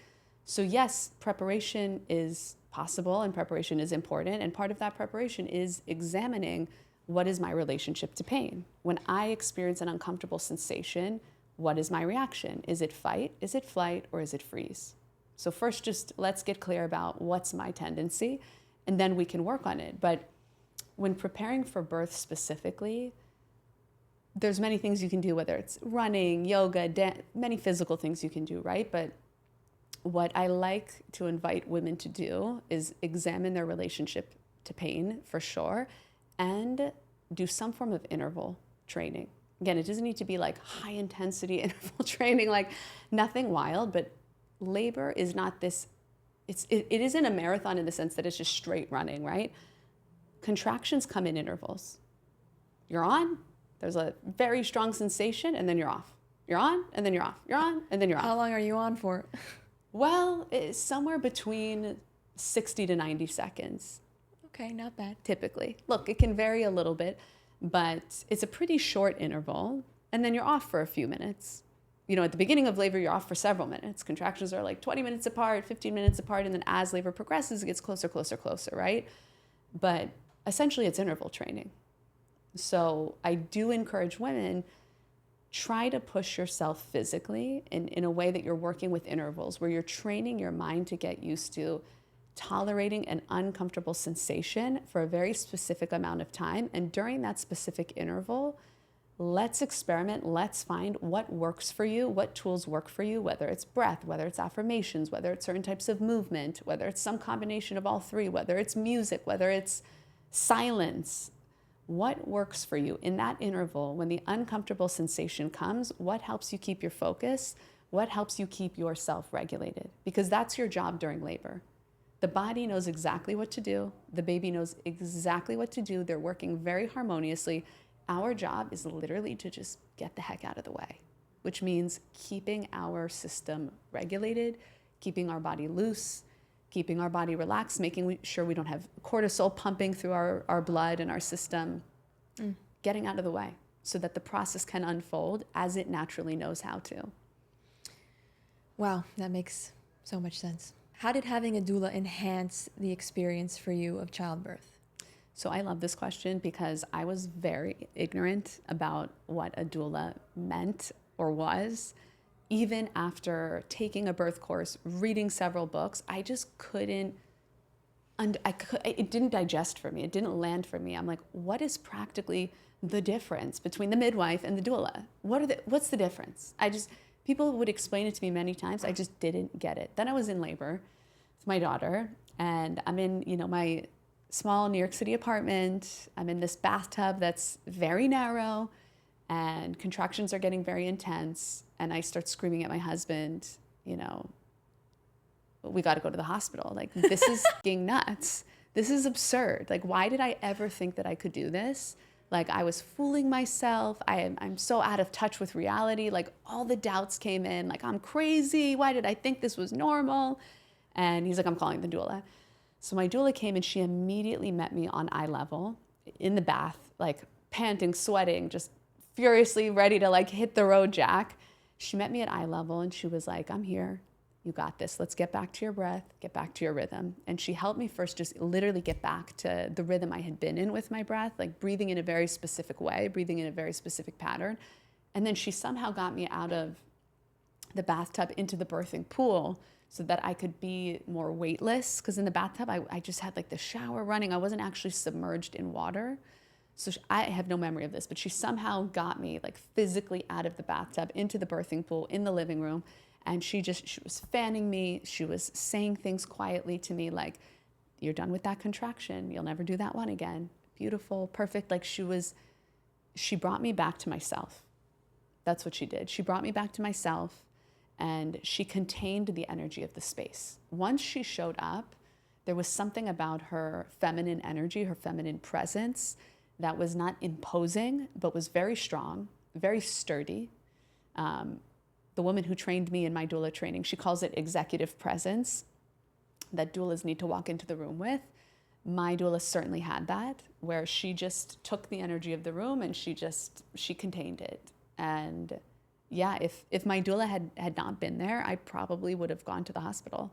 So yes, preparation is possible and preparation is important. And part of that preparation is examining, what is my relationship to pain? When I experience an uncomfortable sensation, what is my reaction? Is it fight, is it flight, or is it freeze? So first, just let's get clear about what's my tendency, and then we can work on it. But when preparing for birth specifically, there's many things you can do, whether it's running, yoga, many physical things you can do, right? But what I like to invite women to do is examine their relationship to pain, for sure, and do some form of interval training. Again, it doesn't need to be like high intensity interval training, like nothing wild, but labor is not this, it isn't a marathon in the sense that it's just straight running, right? Contractions come in intervals. You're on, there's a very strong sensation, and then you're off. You're on, and then you're off. You're on, and then you're off. How long are you on for? Well, it's somewhere between 60 to 90 seconds. Okay, not bad. Typically. Look, it can vary a little bit, but it's a pretty short interval, and then you're off for a few minutes. At the beginning of labor, you're off for several minutes. Contractions are like 20 minutes apart, 15 minutes apart, and then as labor progresses, it gets closer, right? But essentially, it's interval training. So I do encourage women, try to push yourself physically in a way that you're working with intervals, where you're training your mind to get used to tolerating an uncomfortable sensation for a very specific amount of time. And during that specific interval, let's experiment, let's find what works for you, what tools work for you, whether it's breath, whether it's affirmations, whether it's certain types of movement, whether it's some combination of all three, whether it's music, whether it's silence. What works for you in that interval when the uncomfortable sensation comes? What helps you keep your focus? What helps you keep yourself regulated? Because that's your job during labor. The body knows exactly what to do. The baby knows exactly what to do. They're working very harmoniously. Our job is literally to just get the heck out of the way, which means keeping our system regulated, keeping our body loose, keeping our body relaxed, making sure we don't have cortisol pumping through our blood and our system, getting out of the way so that the process can unfold as it naturally knows how to. Wow, that makes so much sense. How did having a doula enhance the experience for you of childbirth? So I love this question because I was very ignorant about what a doula meant or was. Even after taking a birth course, reading several books, I just couldn't it didn't digest for me. It didn't land for me. I'm like, what is practically the difference between the midwife and the doula? What's the difference? People would explain it to me many times. I just didn't get it. Then I was in labor with my daughter, and I'm in, my small New York City apartment. I'm in this bathtub that's very narrow, and contractions are getting very intense. And I start screaming at my husband, we got to go to the hospital. Like, this is fucking nuts. This is absurd. Like, why did I ever think that I could do this? Like, I was fooling myself. I'm so out of touch with reality. Like, all the doubts came in. Like, I'm crazy. Why did I think this was normal? And he's like, I'm calling the doula. So my doula came, and she immediately met me on eye level in the bath, like panting, sweating, just furiously ready to like hit the road jack. She met me at eye level, and she was like, I'm here. You got this. Let's get back to your breath, get back to your rhythm. And she helped me first just literally get back to the rhythm I had been in with my breath, like breathing in a very specific way, breathing in a very specific pattern. And then she somehow got me out of the bathtub into the birthing pool so that I could be more weightless. Because in the bathtub, I just had like the shower running. I wasn't actually submerged in water. So I have no memory of this, but she somehow got me like physically out of the bathtub into the birthing pool in the living room. And she was fanning me. She was saying things quietly to me like, you're done with that contraction. You'll never do that one again. Beautiful, perfect. Like she brought me back to myself. That's what she did. She brought me back to myself, and she contained the energy of the space. Once she showed up, there was something about her feminine energy, her feminine presence that was not imposing, but was very strong, very sturdy. The woman who trained me in my doula training, she calls it executive presence, that doulas need to walk into the room with. My doula certainly had that, where she just took the energy of the room and she contained it. And yeah, if my doula had not been there, I probably would have gone to the hospital.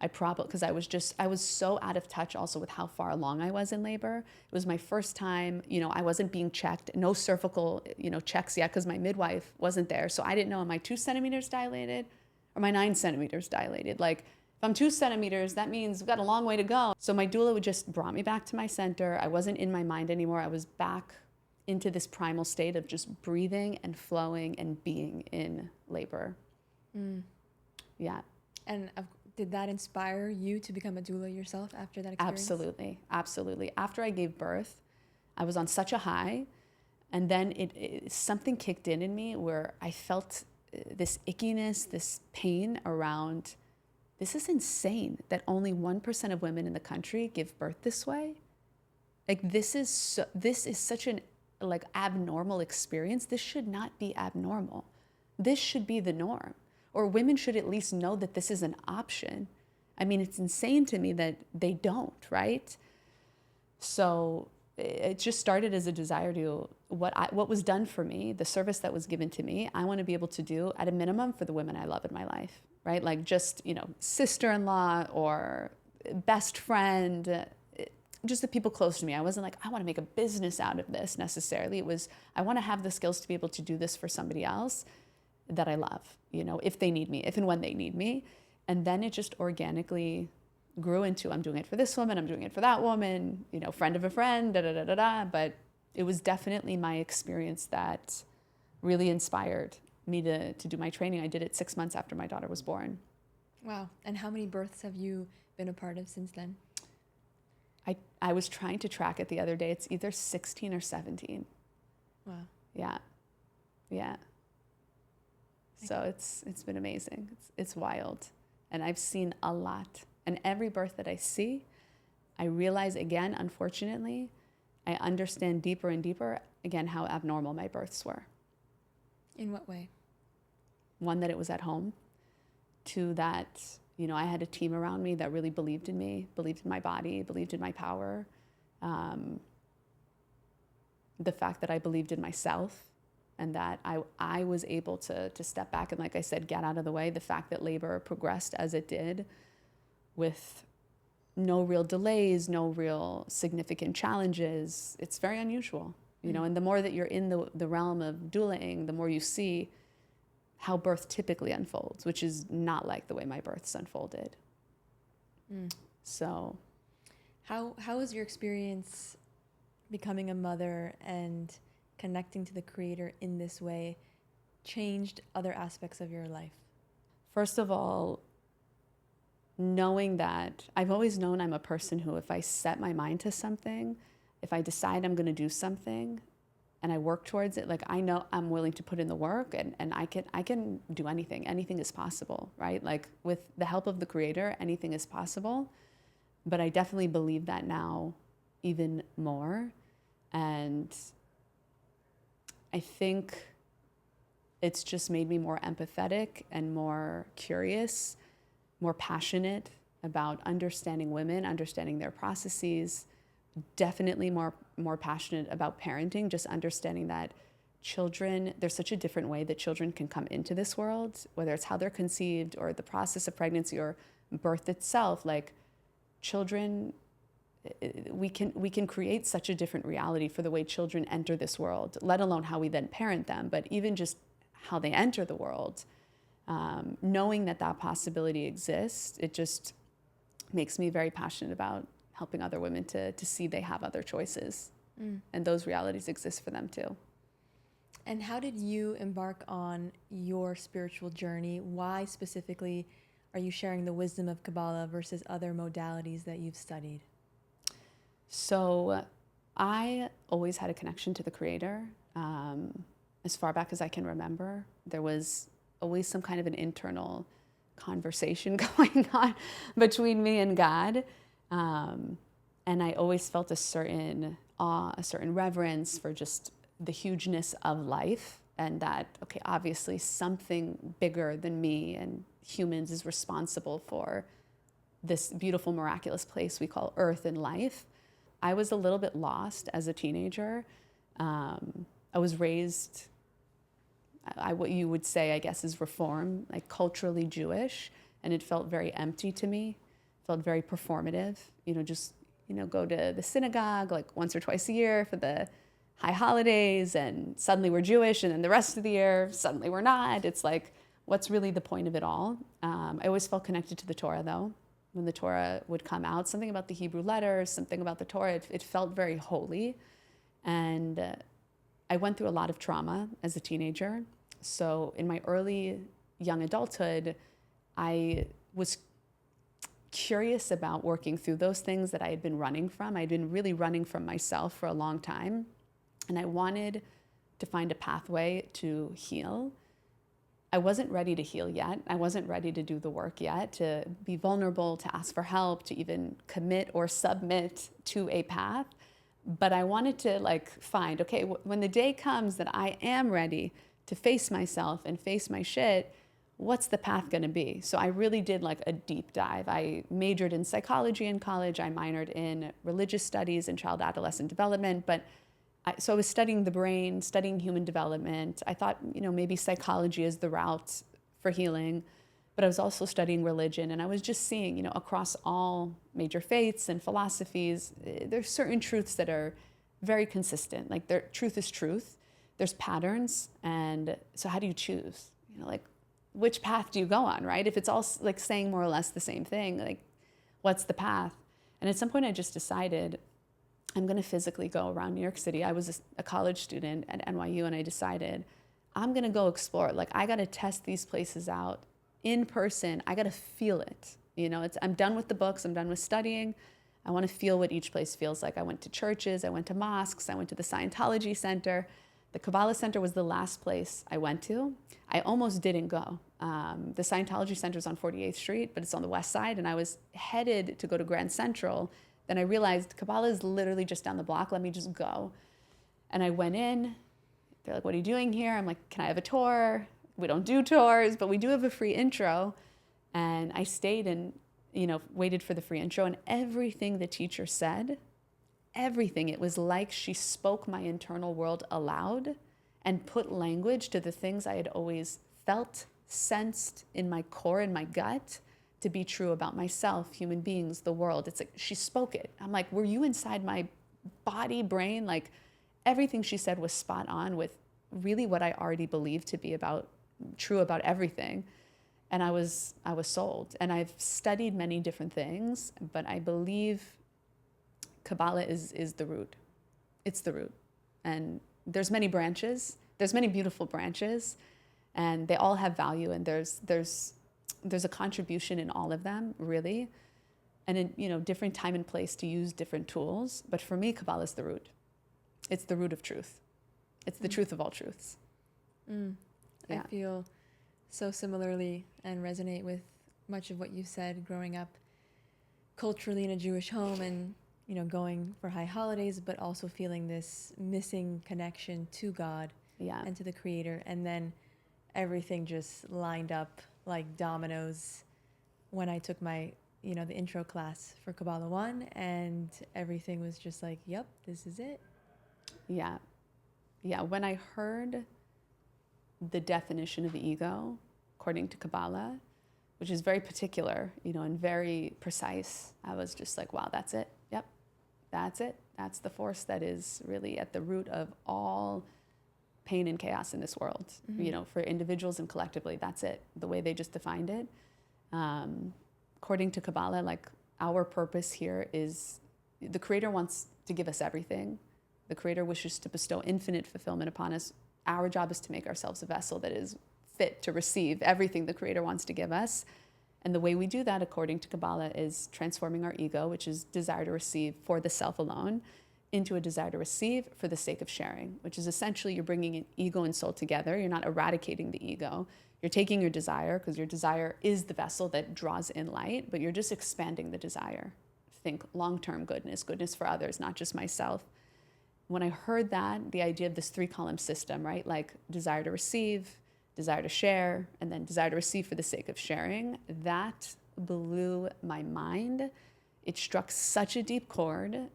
Because I was so out of touch also with how far along I was in labor. It was my first time, I wasn't being checked, no cervical, checks yet, because my midwife wasn't there. So I didn't know, am I 2 centimeters dilated or am I 9 centimeters dilated? Like, if I'm 2 centimeters, that means we've got a long way to go. So my doula would just brought me back to my center. I wasn't in my mind anymore. I was back into this primal state of just breathing and flowing and being in labor. Yeah. And did that inspire you to become a doula yourself after that experience? Absolutely. After I gave birth, I was on such a high, and then something kicked in me where I felt this ickiness, this pain around, this is insane that only 1% of women in the country give birth this way. Like, this is such an abnormal experience. This should not be abnormal. This should be the norm. Or women should at least know that this is an option. I mean, it's insane to me that they don't, right? So it just started as a desire to, what was done for me, the service that was given to me, I want to be able to do at a minimum for the women I love in my life, right? Like just, sister-in-law or best friend, just the people close to me. I wasn't like, I want to make a business out of this necessarily. It was, I want to have the skills to be able to do this for somebody else that I love, if they need me, if and when they need me. And then it just organically grew into, I'm doing it for this woman, I'm doing it for that woman, friend of a friend, But it was definitely my experience that really inspired me to do my training. I did it 6 months after my daughter was born. Wow. And how many births have you been a part of since then? I was trying to track it the other day. It's either 16 or 17. Wow. Yeah. So it's been amazing. It's wild. And I've seen a lot. And every birth that I see, I realize again, unfortunately, I understand deeper and deeper, again, how abnormal my births were. In what way? One, that it was at home. Two, that, I had a team around me that really believed in me, believed in my body, believed in my power. The fact that I believed in myself, and that I was able to step back and, like I said, get out of the way. The fact that labor progressed as it did with no real delays, no real significant challenges, it's very unusual, and the more that you're in the realm of doulaing, the more you see how birth typically unfolds, which is not like the way my births unfolded. So. How has your experience becoming a mother and connecting to the Creator in this way changed other aspects of your life? First of all, knowing that I've always known I'm a person who, if I set my mind to something, if I decide I'm going to do something and I work towards it, like I know I'm willing to put in the work, and I can do anything. Anything is possible, right? Like with the help of the Creator, anything is possible. But I definitely believe that now even more. And I think it's just made me more empathetic and more curious, more passionate about understanding women, understanding their processes, definitely more passionate about parenting, just understanding that children, there's such a different way that children can come into this world, whether it's how they're conceived or the process of pregnancy or birth itself. Like children, we can create such a different reality for the way children enter this world, let alone how we then parent them, but even just how they enter the world. Knowing that that possibility exists, it just makes me very passionate about helping other women to see they have other choices, and those realities exist for them too. And how did you embark on your spiritual journey? Why specifically are you sharing the wisdom of Kabbalah versus other modalities that you've studied? So I always had a connection to the Creator. As far back as I can remember, there was always some kind of an internal conversation going on between me and God. And I always felt a certain awe, a certain reverence for just the hugeness of life, and that, okay, obviously something bigger than me and humans is responsible for this beautiful, miraculous place we call Earth and life. I was a little bit lost as a teenager. I was raised, what you would say, I guess, is Reform, like culturally Jewish, and it felt very empty to me. It felt very performative. Just go to the synagogue like once or twice a year for the high holidays, and suddenly we're Jewish, and then the rest of the year suddenly we're not. It's like, what's really the point of it all? I always felt connected to the Torah, though. When the Torah would come out, something about the Hebrew letters, something about the Torah, it felt very holy. And I went through a lot of trauma as a teenager. So in my early young adulthood, I was curious about working through those things that I had been running from. I'd been really running from myself for a long time. And I wanted to find a pathway to heal. I wasn't ready to heal yet. I wasn't ready to do the work yet, to be vulnerable, to ask for help, to even commit or submit to a path. But I wanted to find, okay, when the day comes that I am ready to face myself and face my shit, what's the path going to be? So I really did a deep dive. I majored in psychology in college. I minored in religious studies and child adolescent development. So I was studying the brain, studying human development. I thought, maybe psychology is the route for healing, but I was also studying religion, and I was just seeing, across all major faiths and philosophies, there's certain truths that are very consistent. Truth is truth. There's patterns, and so how do you choose? Which path do you go on, right? If it's all saying more or less the same thing, what's the path? And at some point I just decided I'm going to physically go around New York City. I was a college student at NYU, and I decided I'm going to go explore. I got to test these places out in person. I got to feel it. I'm done with the books. I'm done with studying. I want to feel what each place feels like. I went to churches. I went to mosques. I went to the Scientology Center. The Kabbalah Center was the last place I went to. I almost didn't go. The Scientology Center is on 48th Street, but it's on the west side, and I was headed to go to Grand Central. Then I realized Kabbalah is literally just down the block. Let me just go. And I went in. They're like, what are you doing here? I'm like, can I have a tour? We don't do tours, but we do have a free intro. And I stayed and, waited for the free intro. And everything the teacher said, everything, it was like she spoke my internal world aloud and put language to the things I had always felt, sensed in my core, in my gut, to be true about myself, human beings, the world. It's like she spoke it. I'm like, were you inside my body, brain? Everything she said was spot on with really what I already believed to be true about everything. And I was sold. And I've studied many different things, but I believe Kabbalah is the root. It's the root. And there's many branches. There's many beautiful branches, and they all have value, and there's a contribution in all of them, really. And in different time and place to use different tools. But for me, Kabbalah is the root. It's the root of truth. It's the truth of all truths. I feel so similarly and resonate with much of what you said growing up culturally in a Jewish home and, going for high holidays, but also feeling this missing connection to God and to the Creator. And then everything just lined up like dominoes when I took my, the intro class for Kabbalah 1, and everything was just like, yep, this is it. Yeah. Yeah. When I heard the definition of ego, according to Kabbalah, which is very particular, and very precise, I was just like, wow, that's it. Yep. That's it. That's the force that is really at the root of all pain and chaos in this world, for individuals and collectively. That's it. The way they just defined it. According to Kabbalah, like, our purpose here is the Creator wants to give us everything. The Creator wishes to bestow infinite fulfillment upon us. Our job is to make ourselves a vessel that is fit to receive everything the Creator wants to give us. And the way we do that, according to Kabbalah, is transforming our ego, which is desire to receive for the self alone, into a desire to receive for the sake of sharing, which is essentially you're bringing an ego and soul together. You're not eradicating the ego. You're taking your desire, because your desire is the vessel that draws in light, but you're just expanding the desire. Think long-term goodness for others, not just myself. When I heard that, the idea of this 3-column system, right? Like desire to receive, desire to share, and then desire to receive for the sake of sharing, that blew my mind. It struck such a deep chord.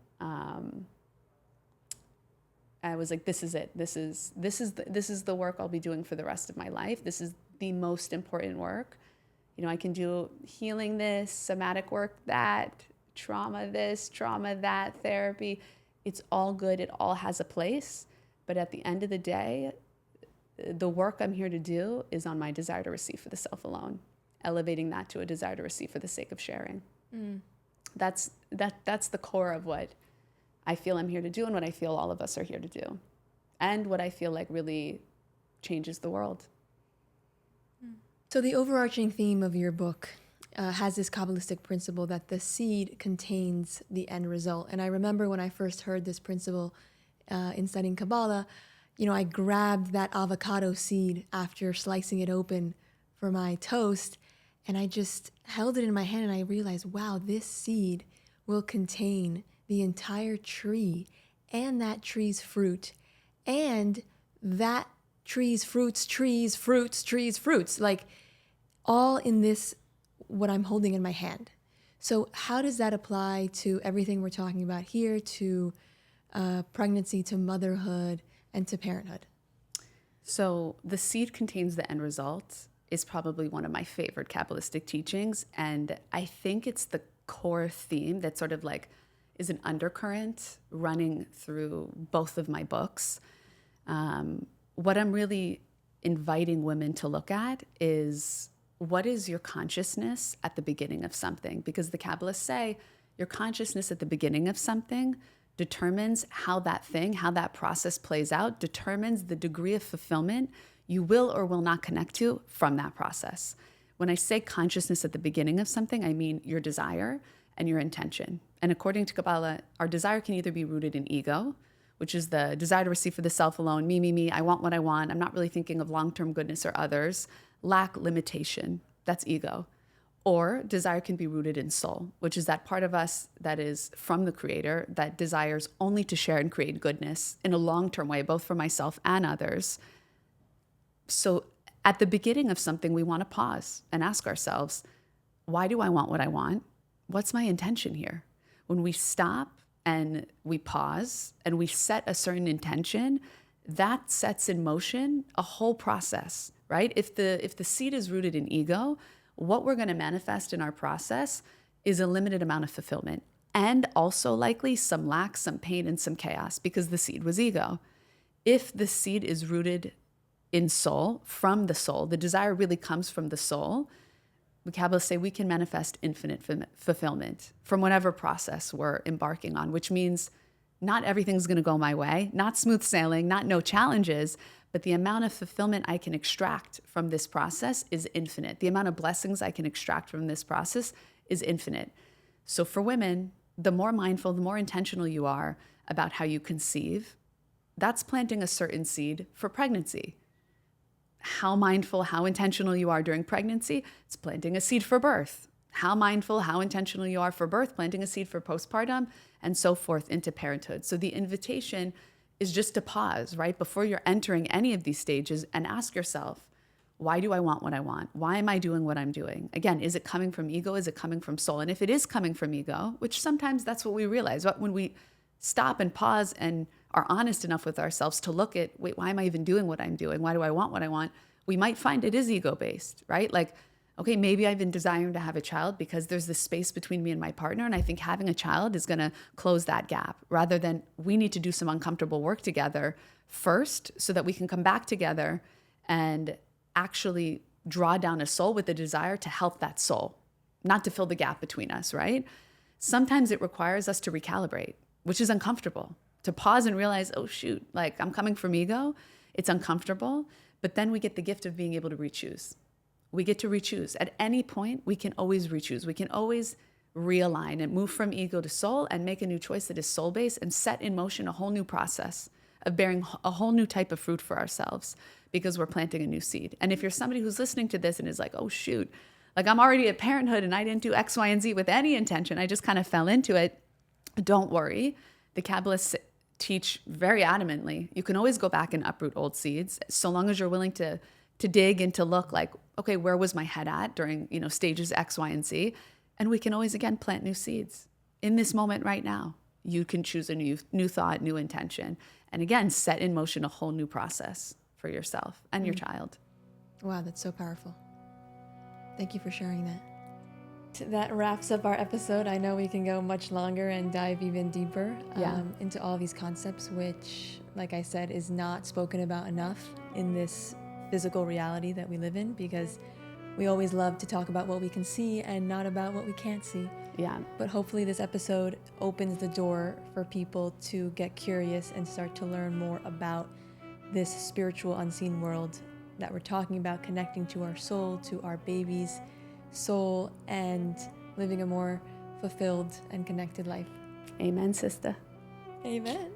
I was like, this is it. This is the work I'll be doing for the rest of my life. This is the most important work. I can do healing this, somatic work that, trauma this, trauma that, therapy. It's all good. It all has a place. But at the end of the day, the work I'm here to do is on my desire to receive for the self alone, elevating that to a desire to receive for the sake of sharing. That's the core of what I feel I'm here to do, and what I feel all of us are here to do, and what I feel like really changes the world. So the overarching theme of your book has this Kabbalistic principle that the seed contains the end result. And I remember when I first heard this principle in studying Kabbalah, I grabbed that avocado seed after slicing it open for my toast, and I just held it in my hand, and I realized, wow, this seed will contain the entire tree and that tree's fruit and that tree's fruits, like all in this, what I'm holding in my hand. So how does that apply to everything we're talking about here, to pregnancy, to motherhood, and to parenthood? So the seed contains the end result is probably one of my favorite Kabbalistic teachings. And I think it's the core theme that sort of like is an undercurrent running through both of my books. What I'm really inviting women to look at is, what is your consciousness at the beginning of something? Because the Kabbalists say your consciousness at the beginning of something determines how that process plays out, determines the degree of fulfillment you will or will not connect to from that process. When I say consciousness at the beginning of something, I mean your desire and your intention. And according to Kabbalah, our desire can either be rooted in ego, which is the desire to receive for the self alone, me, I want what I want, I'm not really thinking of long-term goodness or others, lack, limitation, that's ego. Or desire can be rooted in soul, which is that part of us that is from the Creator that desires only to share and create goodness in a long-term way, both for myself and others. So at the beginning of something, we want to pause and ask ourselves, why do I want what I want? What's my intention here? When we stop and we pause and we set a certain intention, that sets in motion a whole process, right? If the seed is rooted in ego, what we're going to manifest in our process is a limited amount of fulfillment, and also likely some lack, some pain, and some chaos, because the seed was ego. If the seed is rooted in soul, from the soul, the desire really comes from the soul, the Kabbalists say we can manifest infinite fulfillment from whatever process we're embarking on, which means not everything's going to go my way, not smooth sailing, not no challenges, but the amount of fulfillment I can extract from this process is infinite. The amount of blessings I can extract from this process is infinite. So for women, the more mindful, the more intentional you are about how you conceive, that's planting a certain seed for pregnancy. How mindful, how intentional you are during pregnancy, it's planting a seed for birth. How mindful, how intentional you are for birth, planting a seed for postpartum, and so forth into parenthood. So the invitation is just to pause, right, before you're entering any of these stages and ask yourself, why do I want what I want? Why am I doing what I'm doing? Again, is it coming from ego? Is it coming from soul? And if it is coming from ego, which sometimes that's what we realize, but when we stop and pause and are honest enough with ourselves to look at, wait, why am I even doing what I'm doing? Why do I want what I want? We might find it is ego-based, right? Like, okay, maybe I've been desiring to have a child because there's this space between me and my partner, and I think having a child is going to close that gap, rather than we need to do some uncomfortable work together first so that we can come back together and actually draw down a soul with the desire to help that soul, not to fill the gap between us, right? Sometimes it requires us to recalibrate, which is uncomfortable, to pause and realize, oh shoot, like I'm coming from ego, it's uncomfortable, but then we get the gift of being able to re-choose. We get to re-choose. At any point, we can always re-choose. We can always realign and move from ego to soul and make a new choice that is soul-based and set in motion a whole new process of bearing a whole new type of fruit for ourselves because we're planting a new seed. And if you're somebody who's listening to this and is like, oh shoot, like I'm already at parenthood and I didn't do X, Y, and Z with any intention, I just kind of fell into it, don't worry. The Kabbalists teach very adamantly, you can always go back and uproot old seeds so long as you're willing to dig and to look like, okay, where was my head at during, stages X, Y, and Z? And we can always, again, plant new seeds. In this moment right now, you can choose a new thought, new intention, and again, set in motion a whole new process for yourself and your child. Wow, that's so powerful. Thank you for sharing that. That wraps up our episode. I know we can go much longer and dive even deeper into all these concepts, which, like I said, is not spoken about enough in this physical reality that we live in, because we always love to talk about what we can see and not about what we can't see. Yeah. But hopefully this episode opens the door for people to get curious and start to learn more about this spiritual unseen world that we're talking about, connecting to our soul, to our baby's soul, and living a more fulfilled and connected life. Amen, sister. Amen.